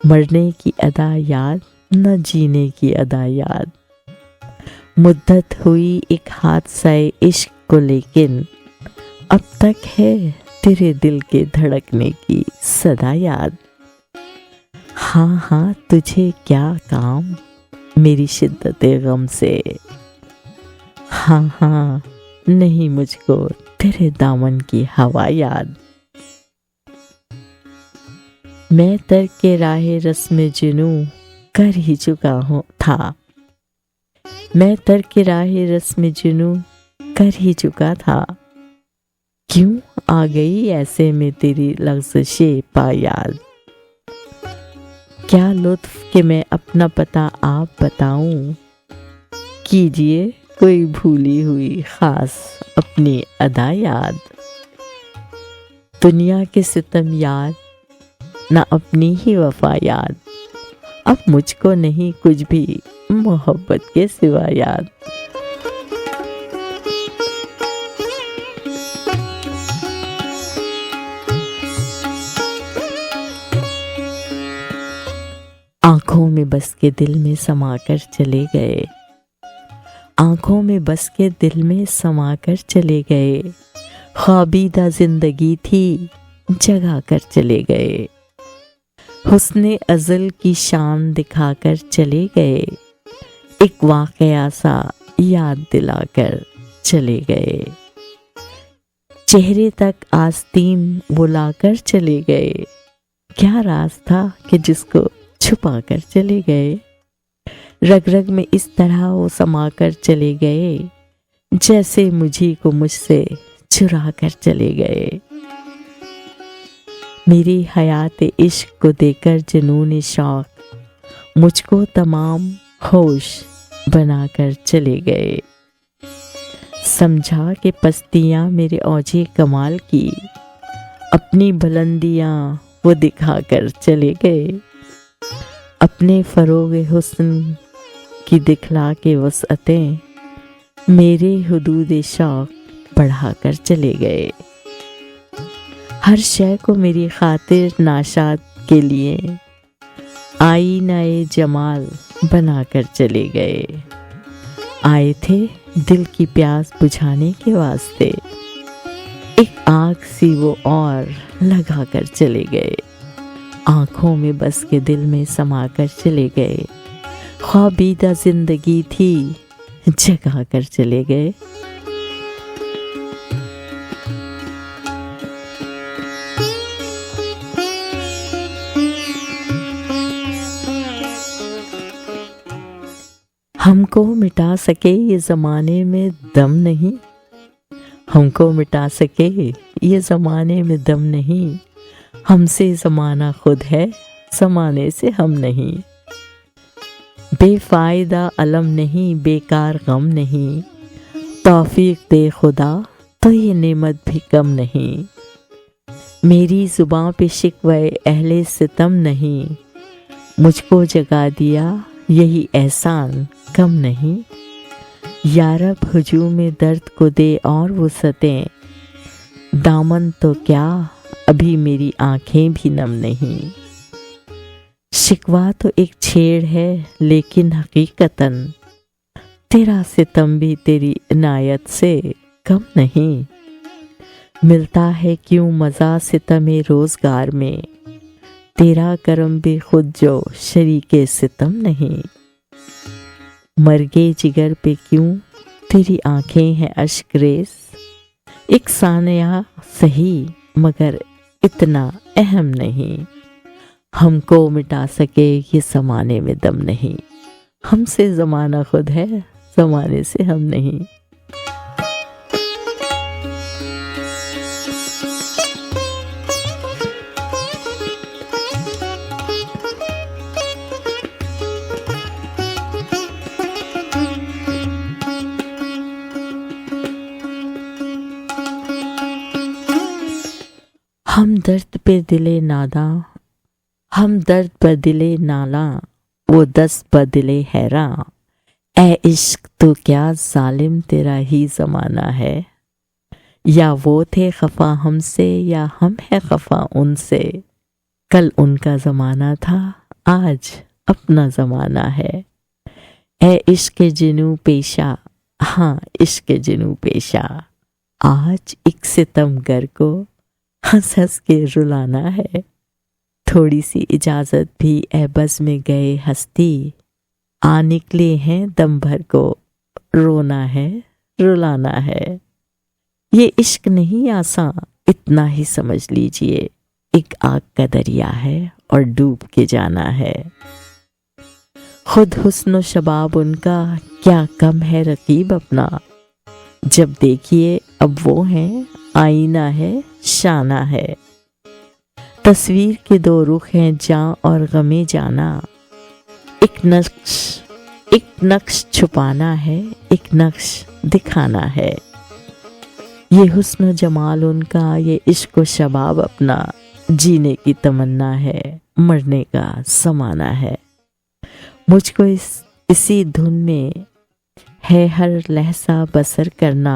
मरने की अदा याद न जीने की अदा याद, मुद्दत हुई एक हादसाए इश्क को लेकिन अब तक है तेरे दिल के धड़कने की सदा याद, हाँ हाँ तुझे क्या काम मेरी शिद्दते गम से, हाँ हाँ नहीं मुझको तेरे दामन की हवा याद, मैं तर्क के राहे रस्म जुनू कर ही चुका हूँ था, मैं तर्क के राहे रस्म जुनू कर ही चुका था, क्यों आ गई ऐसे में तेरी लफ्ज़शे पा याद, क्या लुत्फ कि मैं अपना पता आप बताऊं, कीजिए कोई भूली हुई खास अपनी अदा याद, दुनिया के सितम याद, ना अपनी ही वफा याद, अब मुझको नहीं कुछ भी मोहब्बत के सिवा याद। आंखों में बस के दिल में समाकर चले गए, आंखों में बस के दिल में समाकर चले गए, ख्वाबीदा जिंदगी थी जगा कर चले गए, हुस्ने अज़ल की शान दिखाकर चले गए, एक वाक़या सा याद दिलाकर चले गए, चेहरे तक आस्तीन बुलाकर चले गए, क्या राज था कि जिसको छुपा कर चले गए, रग रग में इस तरह वो समा कर चले गए, जैसे मुझी को मुझसे चुरा कर चले गए। मेरी हयात इश्क को देकर जुनून शौक मुझको तमाम होश बनाकर चले गए, समझा कि पस्तियाँ मेरे औजे कमाल की, अपनी बुलंदियाँ वो दिखाकर चले गए, अपने फरोगे हुस्न की दिखला के वसअतें मेरे हुदूद शौक बढ़ाकर चले गए, हर शय को मेरी खातिर नाशाद के लिए आईनाए जमाल बनाकर चले गए, आए थे दिल की प्यास बुझाने के वास्ते, एक आग सी वो और लगा कर चले गए, आंखों में बस के दिल में समा कर चले गए, ख्वाबीदा जिंदगी थी जगा कर चले गए। हमको मिटा सके ये ज़माने में दम नहीं, हमको मिटा सके ये ज़माने में दम नहीं, हमसे ज़माना खुद है ज़माने से हम नहीं, बेफ़ायदा अलम नहीं बेकार गम नहीं, तौफीक दे खुदा तो ये नेमत भी कम नहीं, मेरी ज़ुबां पे शिकवे अहले सितम नहीं, मुझको जगा दिया यही एहसान कम नहीं, यारब हुजूम में दर्द को दे और वुसअतें, दामन तो क्या अभी मेरी आंखें भी नम नहीं, शिकवा तो एक छेड़ है लेकिन हकीकतन तेरा सितम भी तेरी इनायत से कम नहीं, मिलता है क्यों मज़ा सितमे रोज़गार में, तेरा करम भी खुद जो शरीके सितम नहीं, मरगे जिगर पे क्यों तेरी आंखें हैं अश्करेज़, एक सानिया सही मगर इतना अहम नहीं, हमको मिटा सके ये ज़माने में दम नहीं, हमसे ज़माना खुद है ज़माने से हम नहीं। हम दर्द पे दिले नादा, हम दर्द पर दिले नाला, वो दस्त पर दिले हैरा, ए इश्क तो क्या जालिम तेरा ही ज़माना है, या वो थे खफा हमसे या हम है खफा उनसे, कल उनका ज़माना था आज अपना ज़माना है, ए इश्क जिनू पेशा, हाँ इश्क जिनू पेशा, आज एक सितमगर को हंस हंस के रुलाना है, थोड़ी सी इजाज़त भी एबस में गए हस्ती, आ निकले हैं दम भर को रोना है रुलाना है, ये इश्क नहीं आसान इतना ही समझ लीजिए, एक आग का दरिया है और डूब के जाना है, खुद हुस्न शबाब उनका क्या कम है रकीब अपना, जब देखिए अब वो हैं आईना है शाना है, तस्वीर के दो रुख हैं जां और गमे जाना, एक नक्श छुपाना है एक नक्श दिखाना है, ये हुस्न जमाल उनका, ये इश्क व शबाब अपना, जीने की तमन्ना है, मरने का समाना है। मुझको इसी धुन में है हर लहजा बसर करना।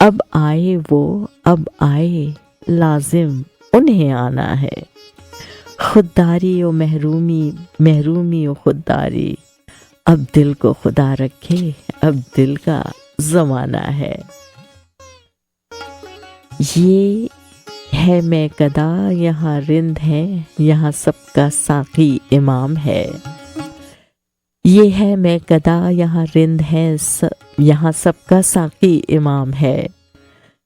अब आए वो, अब आए, लाजिम उन्हें आना है। खुददारी ओ महरूमी, महरूमी ओ खुददारी, अब दिल को खुदा रखे, अब दिल का जमाना है। ये है मैं कदा, यहाँ रिंद है, यहाँ सबका साकी इमाम है। ये है मैं कदा, यहाँ रिंद है, यहाँ सबका साकी इमाम है।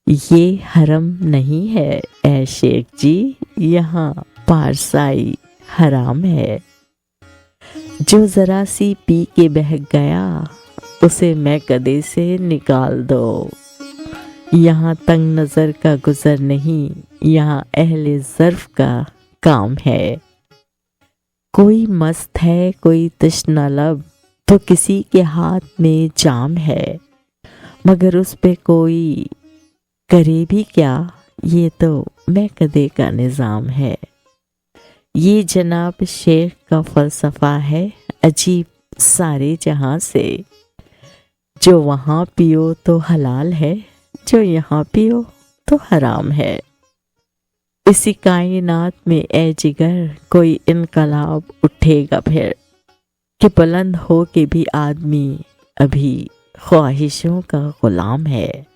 ये हरम नहीं है ए शेख जी, यहाँ पारसाई हराम है। जो जरा सी पी के बह गया, उसे मैं कदे से निकाल दो। यहाँ तंग नजर का गुजर नहीं, यहाँ अहले ज़र्फ का काम है। कोई मस्त है, कोई तश्ना लब, तो किसी के हाथ में जाम है। मगर उस पे कोई करे भी क्या, ये तो मैं कदे का निज़ाम है। ये जनाब शेख का फ़लसफ़ा है, अजीब सारे जहां से। जो वहाँ पियो तो हलाल है, जो यहाँ पियो तो हराम है। इसी कायनात में ए जिगर, कोई इनकलाब उठेगा फिर, कि बुलंद हो के भी आदमी अभी ख्वाहिशों का गुलाम है।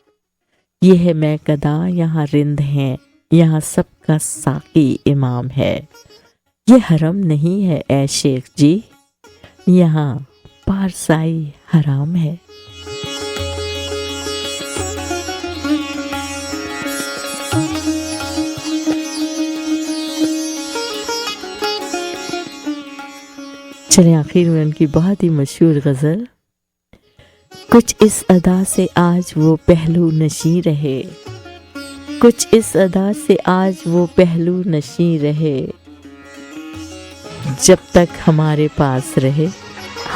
ये है मैं कदा, यहाँ रिंद है, यहाँ सबका साकी इमाम है। ये हरम नहीं है ए शेख जी, यहाँ पारसाई हराम है। चले आखिर में उनकी बहुत ही मशहूर गज़ल। कुछ इस अदा से आज वो पहलू नशी रहे, कुछ इस अदा से आज वो पहलू नशी रहे। जब तक हमारे पास रहे,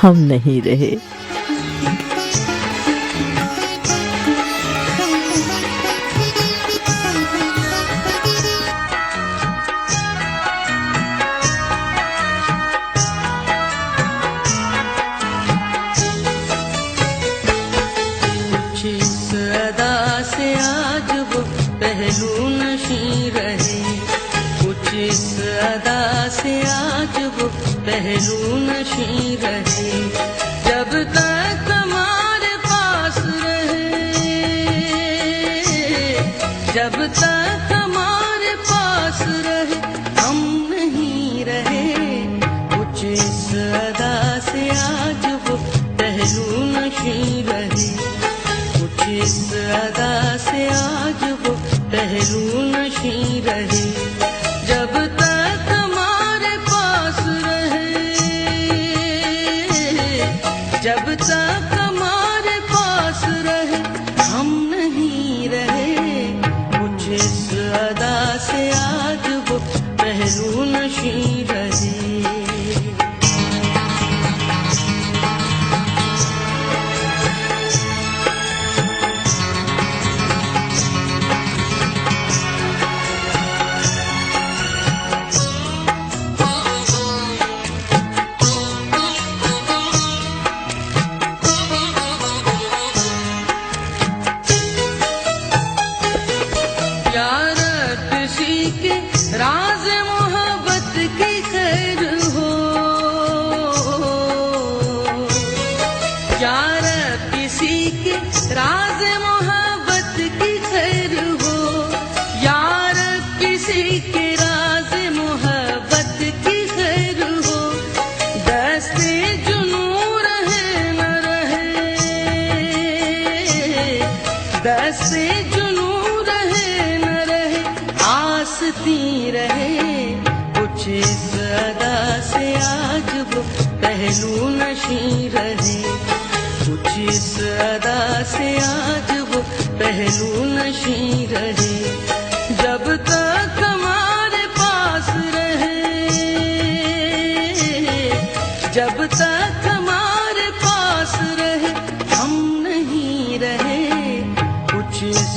हम नहीं रहे। पहलू नशी रहे, कुछ इस अदा से आज वो पहलू नशी रहे। जब तक हमारे पास रहे, जब तक हमारे पास रहे, हम नहीं रहे। कुछ इस अदा से आज वो पहलू नशी रहे, कुछ इस अदा से आज वो पहलू नशी रहे। जब तक हमारे पास रहे, जब तक हमारे पास रहे, हम नहीं रहे। कुछ इस अदा से आज वो पहलू नशी रहे। राज मोहब्बत की खैर हो, यार किसी के राज मोहब्बत की खैर हो, यार किसी के राज मोहब्बत की खैर हो। दस्ते जुनून रहे न रहे, दस्ते जुनून रहे न रहे, आसती रहे। कुछ इस अदा से आज वो पहलू नशी रहे, कुछ इस अदा से आज वो पहलू नशी रहे। जब तक हमारे पास रहे, जब तक हमारे पास रहे, हम नहीं रहे। कुछ इस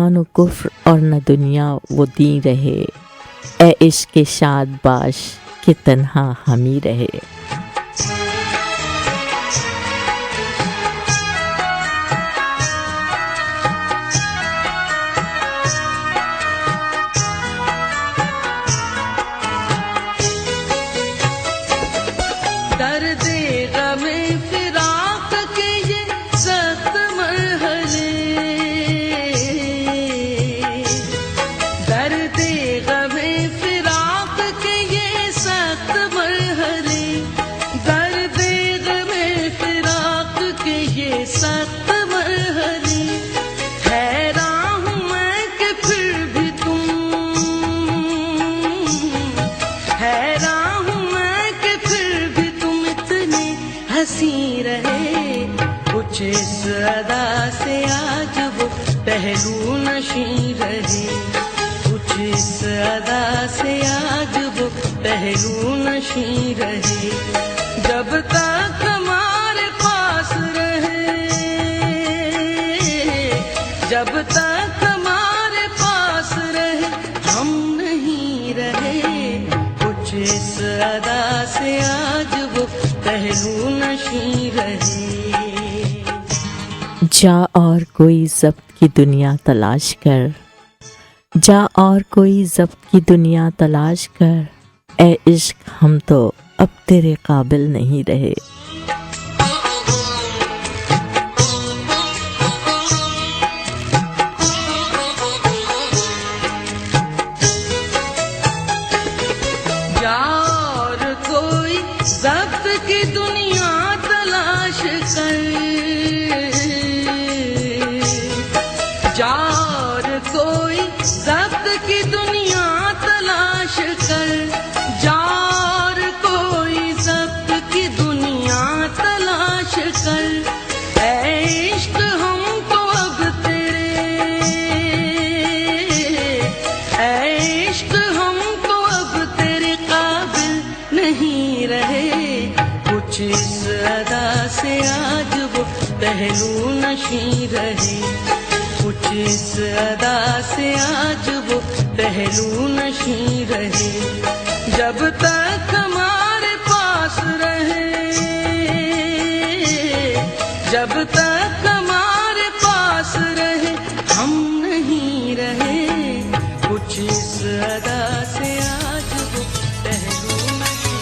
ईमान व कुफ्र और न दुनिया वो दी रहे, ए इश्क के शाद बाश के तन्हा हम ही रहे। दर्दे गमे फिराक के ये सख्त मरहले, दर्दे गमे फिराक के ये सख्त मरहले, दर्दे गमे फिराक के ये सख्त मरहले। हैरान हूँ मैं कि फिर भी तुम, हैरान हूँ मैं कि फिर भी तुम इतने हंसी रहे। कुछ इस अदा से आज वो पहलू नशी रहे, कुछ इस अदा से आज वो पहलू नशी रहे। जब तक हमारे पास रहे, जब तक हमारे पास रहे, हम नहीं रहे। कुछ इस अदा से आज वो पहलू नशी रहे। जा और कोई ज़ब्त की दुनिया तलाश कर, जा और कोई ज़ब्त की दुनिया तलाश कर, ए इश्क हम तो अब तेरे काबिल नहीं रहे। जा और कोई ज़ब्त की दुनिया तलाश कर, जा और कोई ज़ब्त की दुनिया तलाश कर, जा और कोई ज़ब्त की दुनिया तलाश कर। ऐ इश्क हम तो अब तेरे, ऐ इश्क हम तो अब तेरे काबिल नहीं रहे। कुछ इस अदा से आज वो पहलू नशी रहे, कुछ इस अदा से आज वो पहलू नशी रहे। जब तक हमारे पास रहे, जब तक हमारे पास रहे, हम नहीं रहे। कुछ इस अदा से आज वो पहलू नशी।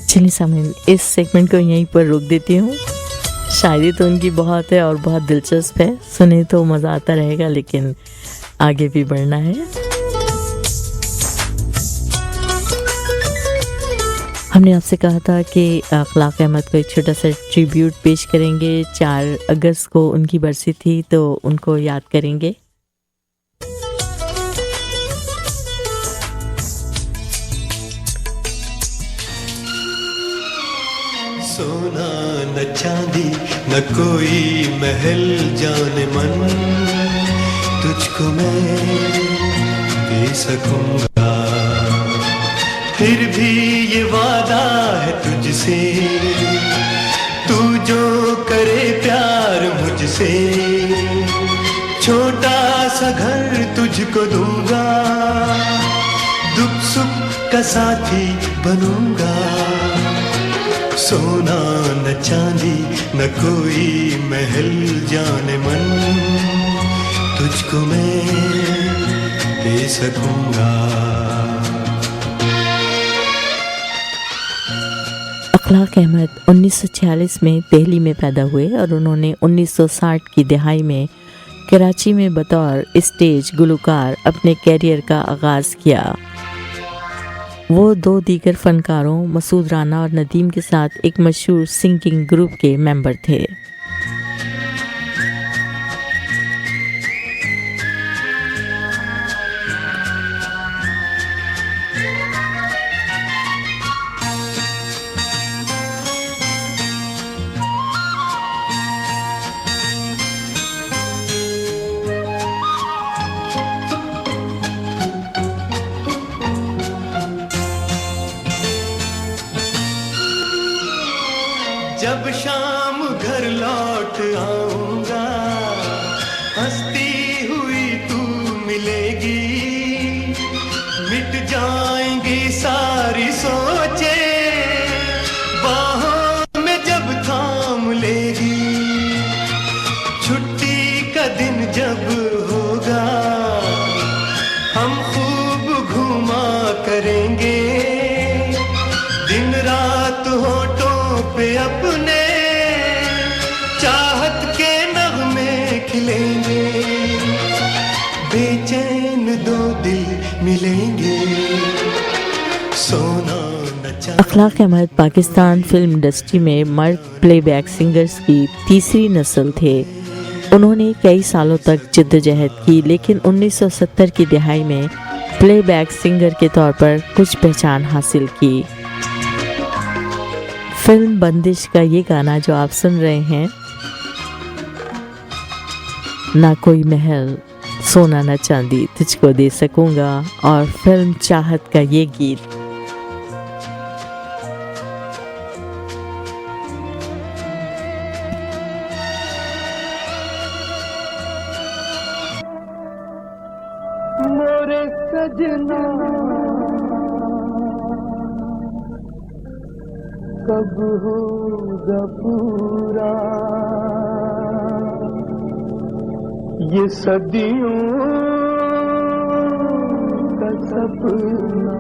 चलिए सामने इस सेगमेंट को यहीं पर रोक देती हूँ। शायरी तो उनकी बहुत है और बहुत दिलचस्प है, सुने तो मज़ा आता रहेगा, लेकिन आगे भी बढ़ना है। हमने आपसे कहा था कि अखलाक अहमद को एक छोटा सा ट्रिब्यूट पेश करेंगे। 4 अगस्त को उनकी बरसी थी, तो उनको याद करेंगे। सोना न चांदी न कोई महल जाने मन, तुझको मैं दे सकूंगा। फिर भी ये वादा है तुझसे, तू जो करे प्यार मुझसे, छोटा सा घर तुझको दूंगा, दुख सुख का साथी बनूंगा। सोना न चांदी न कोई महल जाने मन, तुझको मैं दे सकूंगा। अखलाक अहमद 1946 में दिल्ली में पैदा हुए और उन्होंने 1960 की दहाई में कराची में बतौर स्टेज गुलकार अपने कैरियर का आगाज़ किया। वो 2 दीगर फनकारों मसूद राना और नदीम के साथ एक मशहूर सिंगिंग ग्रुप के मेंबर थे। जब शाम घर लौट आऊंगा हंसती हुई तू मिलेगी मिट जाएंगी सारी सोचे बाहों में जब थाम लेगी छुट्टी का दिन जब होगा हम खूब घूमा करेंगे दिन रात होठों पे अपने चाहत के नगमे खिलेंगे बेचैन दो दिल मिलेंगे सोना न चांदी। अखलाक अहमद पाकिस्तान फिल्म इंडस्ट्री में मर्द प्लेबैक सिंगर्स की तीसरी नस्ल थे। उन्होंने कई सालों तक जिद्दोजहद की, लेकिन 1970 की दहाई में प्लेबैक सिंगर के तौर पर कुछ पहचान हासिल की। फिल्म बंदिश का ये गाना जो आप सुन रहे हैं, ना कोई महल सोना ना चांदी तुझको दे सकूंगा, और फिल्म चाहत का ये गीत मोरे सजना कब होगा पूरा ये सदियों का सपना।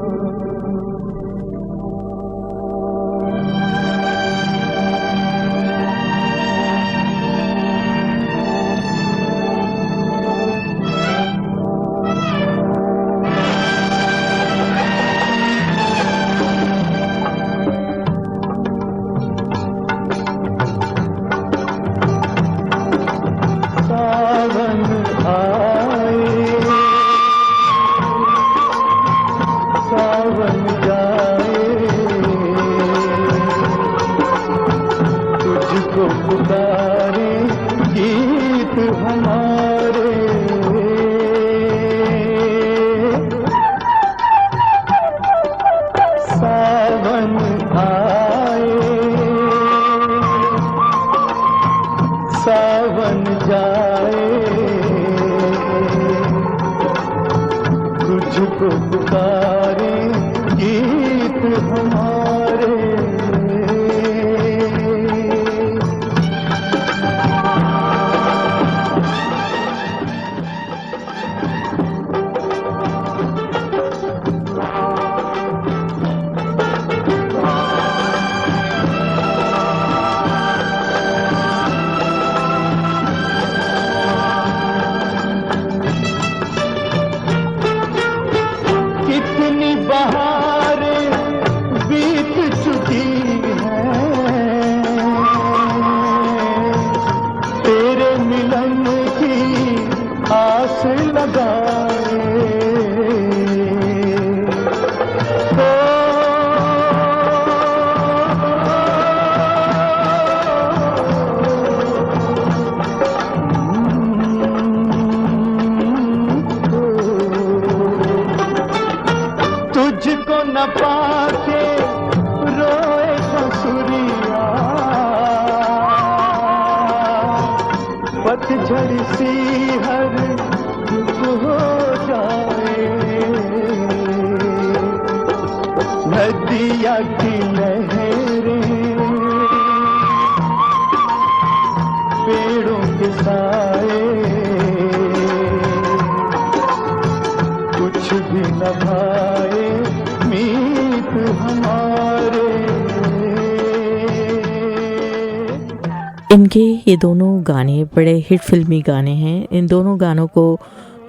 इनके ये दोनों गाने बड़े हिट फिल्मी गाने हैं। इन दोनों गानों को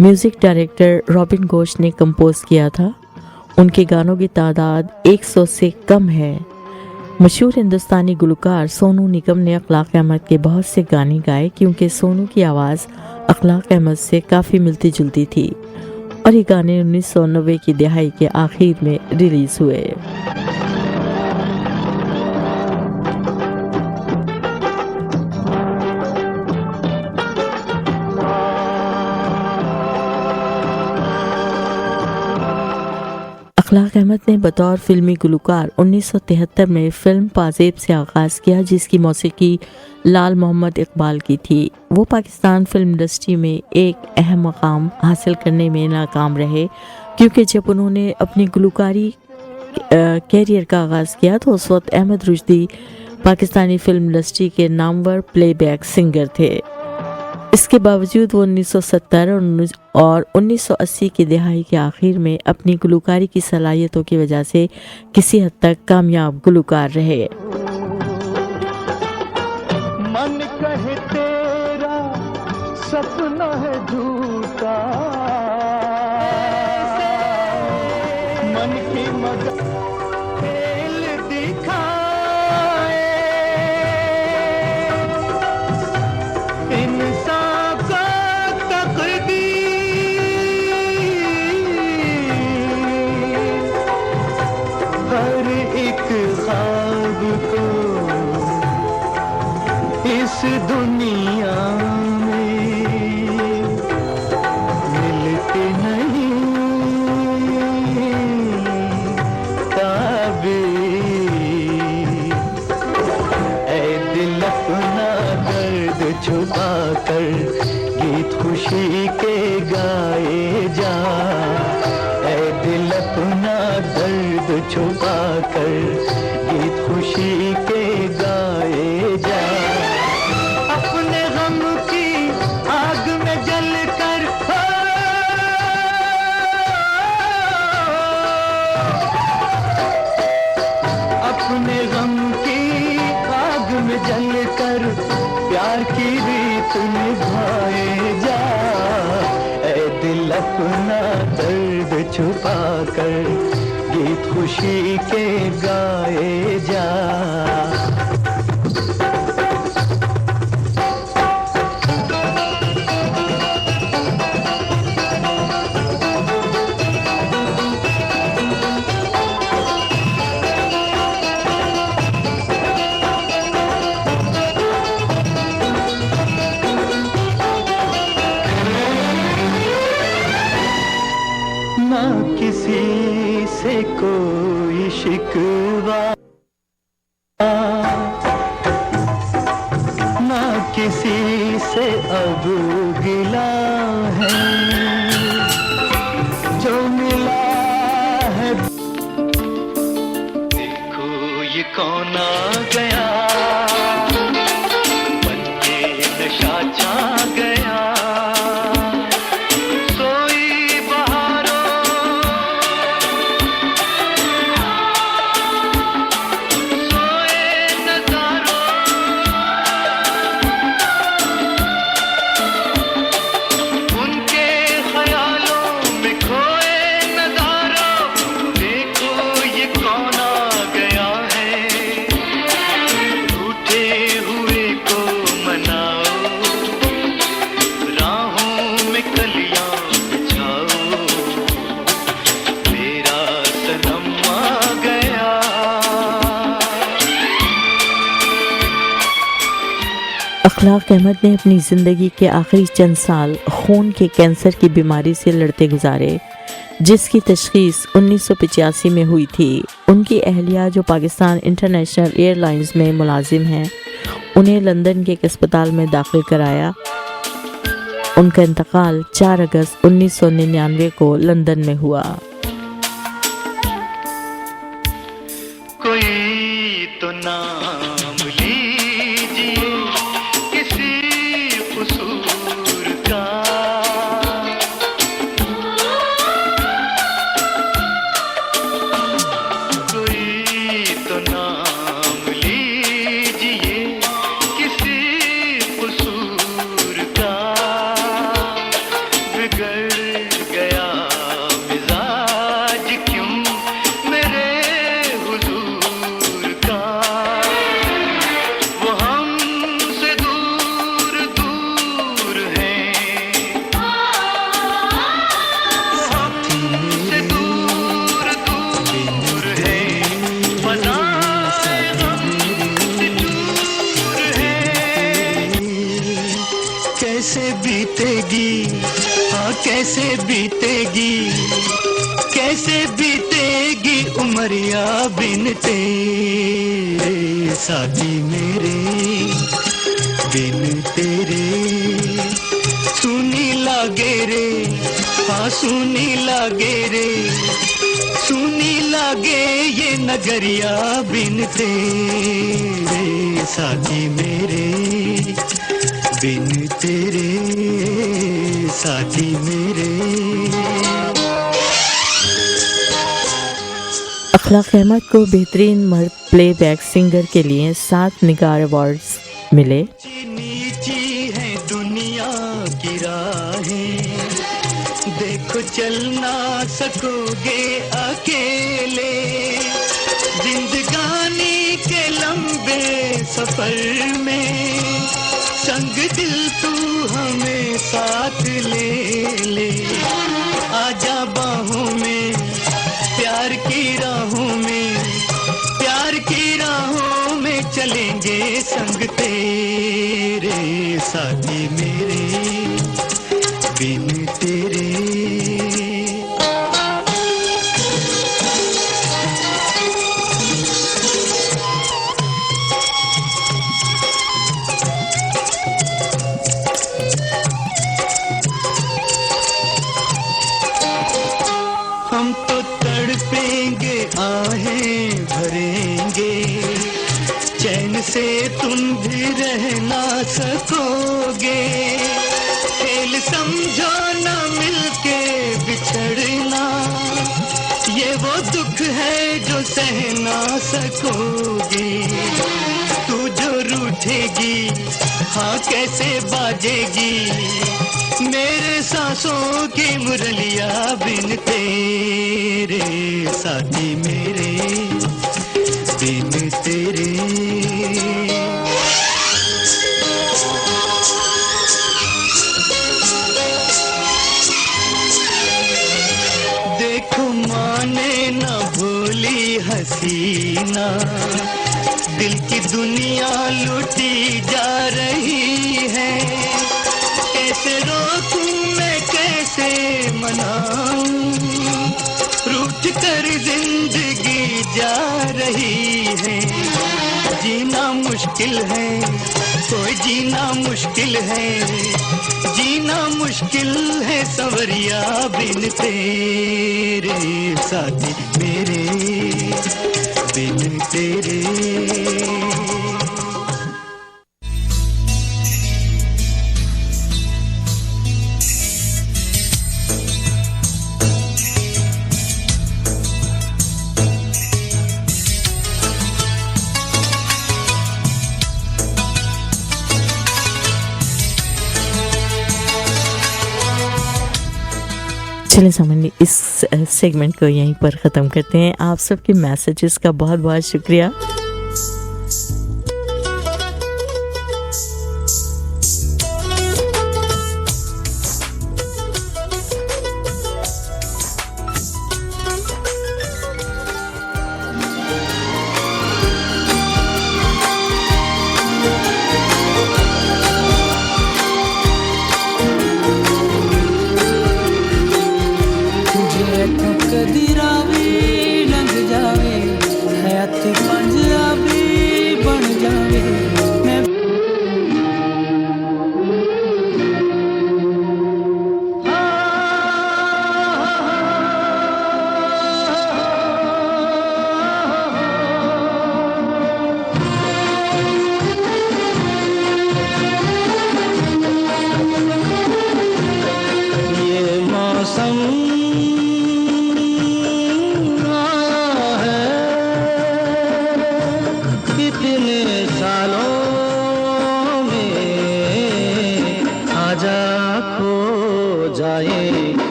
म्यूज़िक डायरेक्टर रॉबिन घोष ने कंपोज किया था। उनके गानों की तादाद 100 से कम है। मशहूर हिंदुस्तानी गुलकार सोनू निगम ने अखलाक अहमद के बहुत से गाने गाए, क्योंकि सोनू की आवाज़ अखलाक अहमद से काफ़ी मिलती जुलती थी, और ये गाने 1990 की दहाई के आखिर में रिलीज़ हुए। अखलाक अहमद ने बतौर फिल्मी गुलकार 1973 में फिल्म पाजेब से आगाज़ किया, जिसकी मौसीकी लाल मोहम्मद इकबाल की थी। वो पाकिस्तान फिल्म इंडस्ट्री में एक अहम मकाम हासिल करने में नाकाम रहे, क्योंकि जब उन्होंने अपनी गुलकारी कैरियर का आगाज़ किया तो उस वक्त अहमद रुश्दी पाकिस्तानी फिल्म इंडस्ट्री के नामवर प्लेबैक सिंगर थे। इसके बावजूद वो 1970 और 1980 की दहाई के आखिर में अपनी गुलकारी की सलाहियतों की वजह से किसी हद तक कामयाब गुलकार रहे। मन कहे तेरा सपना है झूठा, मन की मगर खेल दिखाए, इंसान का तकदीर हर एक ख्वाब को इस दुनिया में मिलते नहीं ताबीर। ऐ दिल अपना दर्द छुपा कर गीत खुशी के गाए जा, ऐ दिल अपना दर्द छुपा कर गीत खुशी के गाए जा। अपने गम की आग में जल कर अपने गम की आग में जल कर प्यार की रीत निभाए जा, ऐ दिल अपना दर्द छुपा कर गीत खुशी के गाए जा। ना किसी से कोई शिकवा, ना किसी से अब गिला है, जो मिला है देखो ये कौन आ गया, बनके नशा छा गया। अखलाक अहमद ने अपनी ज़िंदगी के आखिरी चंद साल खून के कैंसर की बीमारी से लड़ते गुजारे, जिसकी तशखीस 1985 में हुई थी। उनकी अहलिया, जो पाकिस्तान इंटरनेशनल एयरलाइंस में मुलाजिम हैं, उन्हें लंदन के एक अस्पताल में दाखिल कराया। उनका इंतकाल 4 अगस्त 1999 को लंदन में हुआ। कोई तो नाम लीजिए किसी कसूर का, कोई तो नाम लीजिए किसी कसूर का, बिगड़ गया मिजाज क्यों मेरे हुजूर का, वो हमसे दूर दूर है, वो हमसे दूर दूर है, बनाए हमसे दूर है। कैसे बीतेगी कैसे बीतेगी उमरिया बिन तेरे साथी मेरे बिन तेरे सुनी लागे रे हाँ सुनी लागे ये नगरिया बिन तेरे साथी मेरे बिन तेरे साथी मेरे। अखलाक अहमद को बेहतरीन मर्द प्लेबैक सिंगर के लिए 7 निगार अवार्ड्स मिले। नीची है दुनिया की राहें देखो चल ना सकोगे अकेले जिंदगानी के लंबे सफर में संग दिल तू हमें साथ ले ले आजा बाहों में प्यार की राहों में चलेंगे संग तेरे साथी मेरे बिन तेरे। हम तो तड़पेंगे आहें भरेंगे चैन से तुम भी रह ना सकोगे खेल समझो ना मिलके बिछड़ना ये वो दुख है जो सह ना सकोगे तू जो रूठेगी हाँ कैसे बाजेगी मेरे सांसों की मुरलिया बिन तेरे साथी मेरे बिन तेरे। देखो माने न भूली हसीना दिल की दुनिया लूटी जा रही है कैसे रोकूं मैं कैसे मनाऊं रूठ कर जिंदगी जा रही है जीना मुश्किल है कोई जीना मुश्किल है सवरिया बिन तेरे साथी मेरे बिन तेरे। चलिए सामान्य इस सेगमेंट को यहीं पर ख़त्म करते हैं। आप सबके मैसेजेस का बहुत बहुत शुक्रिया।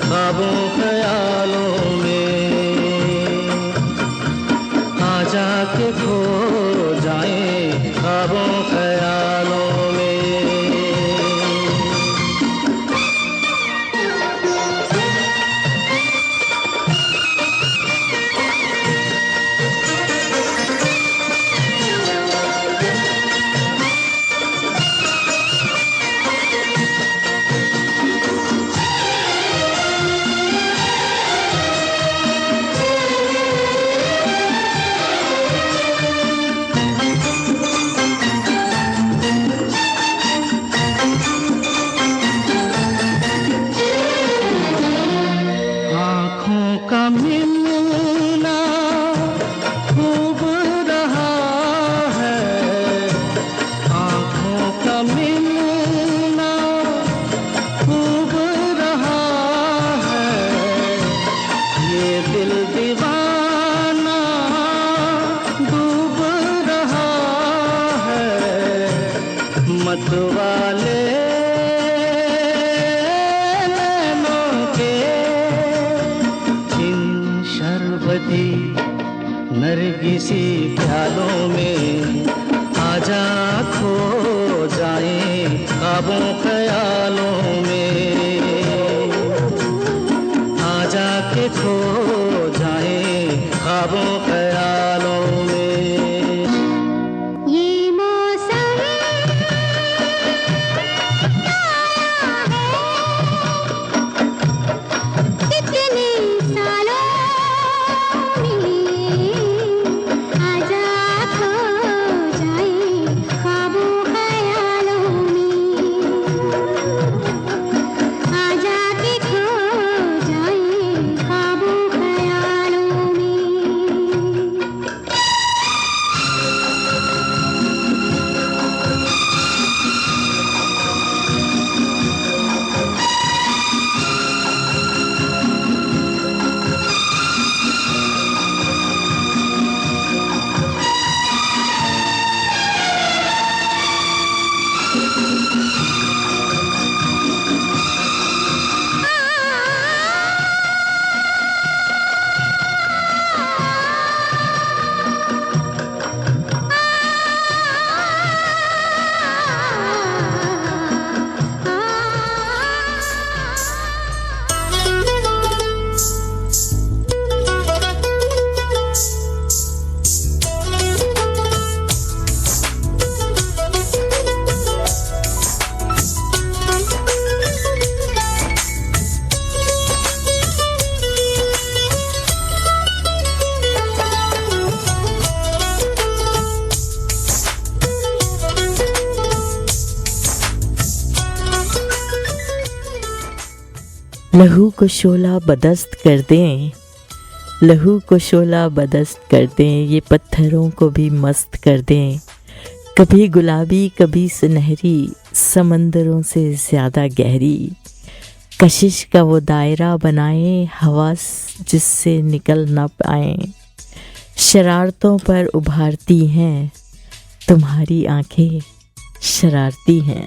ख्वाबों ख्यालों मत वाले नैनों के इन शरबती नरगिसी प्यालों में आजा खो जाए ख्वाबों ख्यालों में, आजा के खो जाए ख्वाबों ख्यालों में। ये मौसम कितने सालों में आजा खो जाए ख्वाबों ख्यालों में, आजा के खो जाए ख्वाबों ख्यालों में। लहू को शोला बदस्त कर दें, लहू को शोला बदस्त कर दें, ये पत्थरों को भी मस्त कर दें। कभी गुलाबी कभी सुनहरी, समंदरों से ज़्यादा गहरी, कशिश का वो दायरा बनाए, हवा जिससे निकल ना पाए। शरारतों पर उभारती हैं तुम्हारी आंखें, शरारती हैं।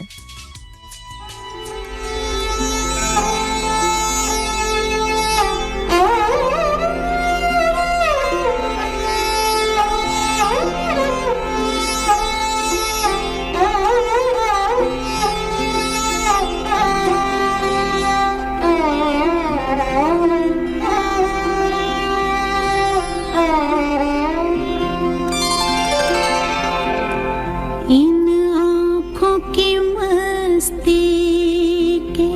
इन आँखों की मस्ती के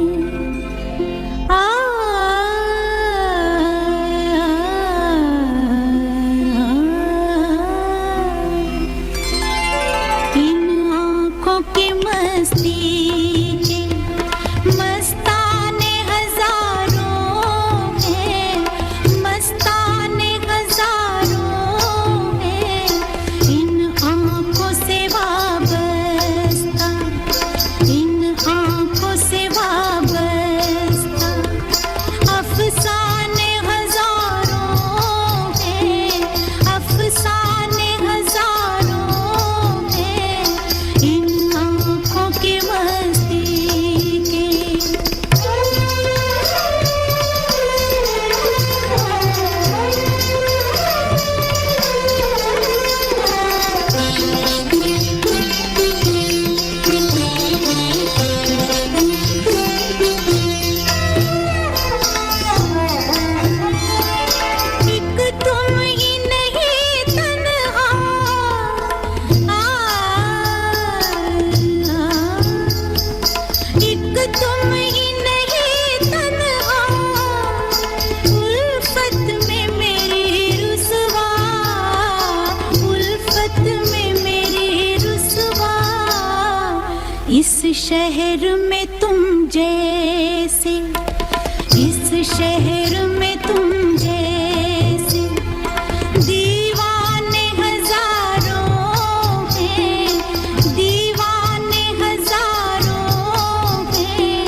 इन आँखों की मस्ती के मस्ताने हजारों हैं, मस्ताने हजारों हैं। इन आँखों से वाबस्ता, इन आँखों से वाबस्ता अफसाने हजारों हैं, अफसाने हजारों हैं। इन आँखों की मस्ती के एक तुम ही नहीं तन्हा, एक तुम ही नहीं तन्हा, उल्फत में मेरी रुसवा, उल्फत में मेरी रुसवा। इस शहर में तुम जैसे, इस शहर में तुम जैसे दीवाने हजारों हैं, दीवाने हजारों हैं।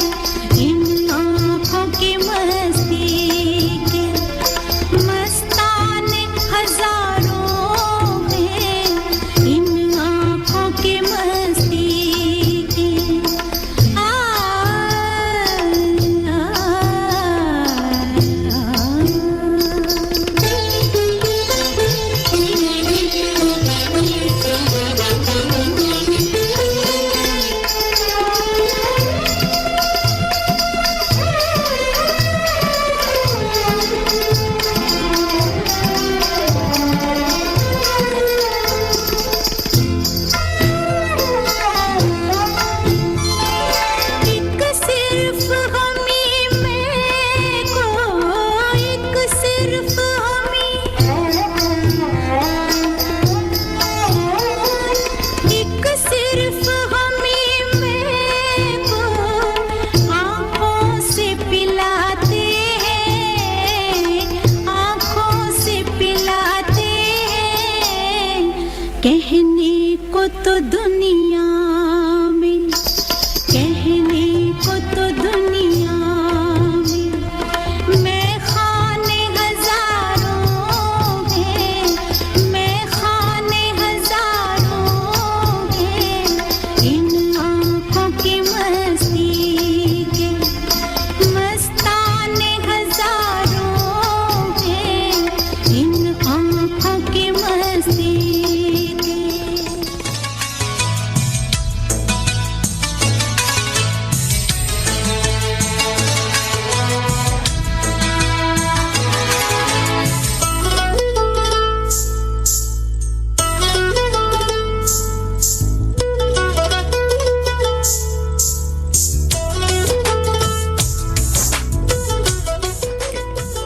इन आँखों की मस्ती के मस्ताने हजारों हैं। इन आँखों की मस्ती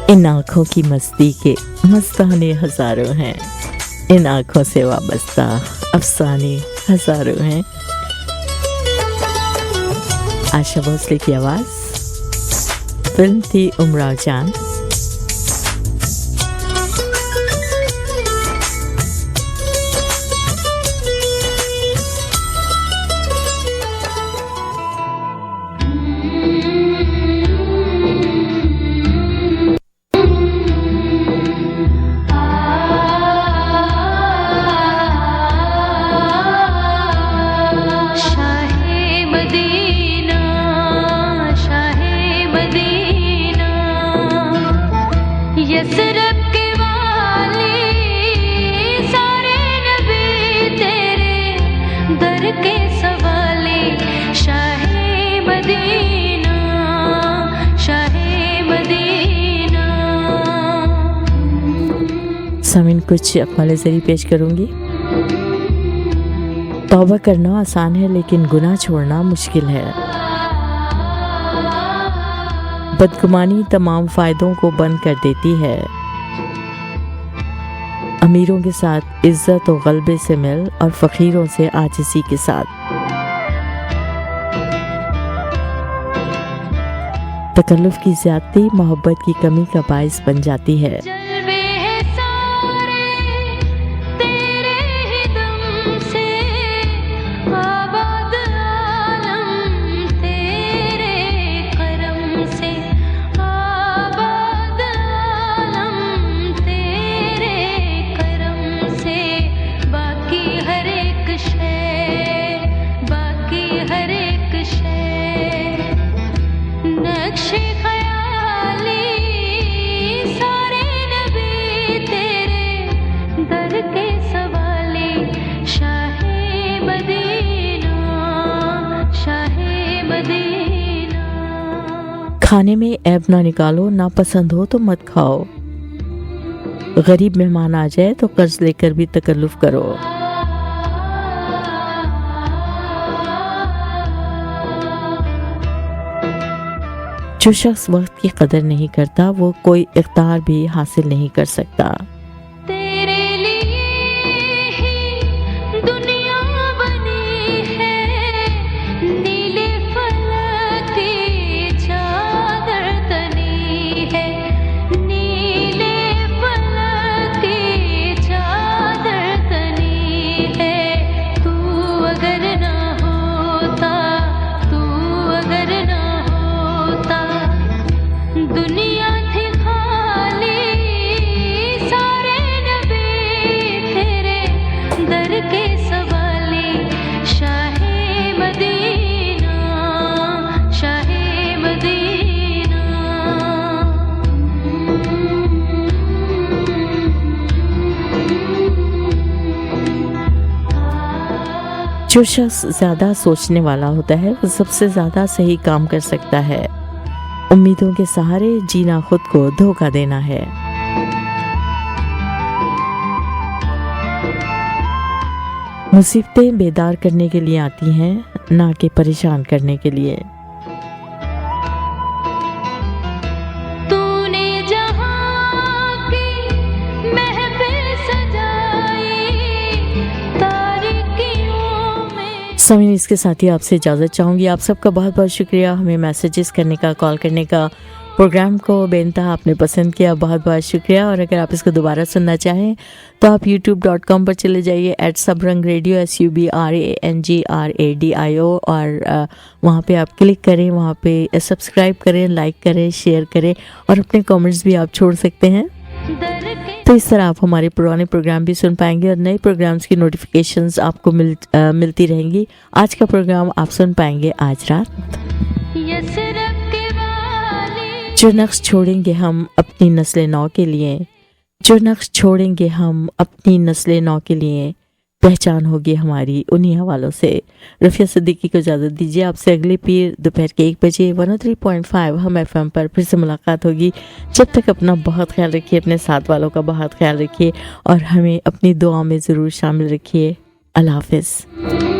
इन आँखों की मस्ती के मस्ताने हजारों हैं, इन आँखों से वाबस्ता अफसाने हजारों हैं। आशा भोसले की आवाज़, फिल्म थी उमराव जान। सामिन कुछ अक़वाले ज़री पेश करूँगी। तौबा करना आसान है लेकिन गुनाह छोड़ना मुश्किल है। बदगुमानी तमाम फ़ायदों को बंद कर देती है। अमीरों के साथ इज्जत और गलबे से मिल और फ़कीरों से आजिज़ी के साथ। तकल्लुफ़ की ज़्यादती मोहब्बत की कमी का बाइस बन जाती है। खाने में ऐब ना निकालो, ना पसंद हो तो मत खाओ। गरीब मेहमान आ जाए तो कर्ज लेकर भी तकल्लुफ़ करो। जो शख्स वक्त की कदर नहीं करता वो कोई इख्तियार भी हासिल नहीं कर सकता। जो शख्स ज़्यादा सोचने वाला होता है वो सबसे ज़्यादा सही काम कर सकता है। उम्मीदों के सहारे जीना खुद को धोखा देना है। मुसीबतें बेदार करने के लिए आती हैं, ना कि परेशान करने के लिए। समय इसके साथ ही आपसे इजाज़त चाहूँगी। आप सबका बहुत बहुत शुक्रिया हमें मैसेजेस करने का, कॉल करने का। प्रोग्राम को बेनतहा आपने पसंद किया, बहुत बहुत शुक्रिया। और अगर आप इसको दोबारा सुनना चाहें तो आप youtube.com पर चले जाइए @सबरंगरेडियो SUBRANGRADIO और वहाँ पे आप क्लिक करें, वहाँ पे सब्सक्राइब करें, लाइक करें, शेयर करें और अपने कमेंट्स भी आप छोड़ सकते हैं। तो इस तरह आप हमारे पुराने प्रोग्राम भी सुन पाएंगे और नए प्रोग्राम्स की नोटिफिकेशंस आपको मिलती रहेंगी। आज का प्रोग्राम आप सुन पाएंगे आज रात। जो नक्श छोड़ेंगे हम अपनी नस्ल नौ के लिए, जो नक्श छोड़ेंगे हम अपनी नस्ल नौ के लिए, पहचान होगी हमारी उन्हीं हवालों से। रफ़िया सिद्दीकी को इजाज़त दीजिए। आपसे अगले पीर दोपहर के 1 बजे 103.5 हम FM पर फिर से मुलाकात होगी। जब तक अपना बहुत ख्याल रखिए, अपने साथ वालों का बहुत ख्याल रखिए और हमें अपनी दुआ में ज़रूर शामिल रखिए। अल्लाह हाफ़िज़।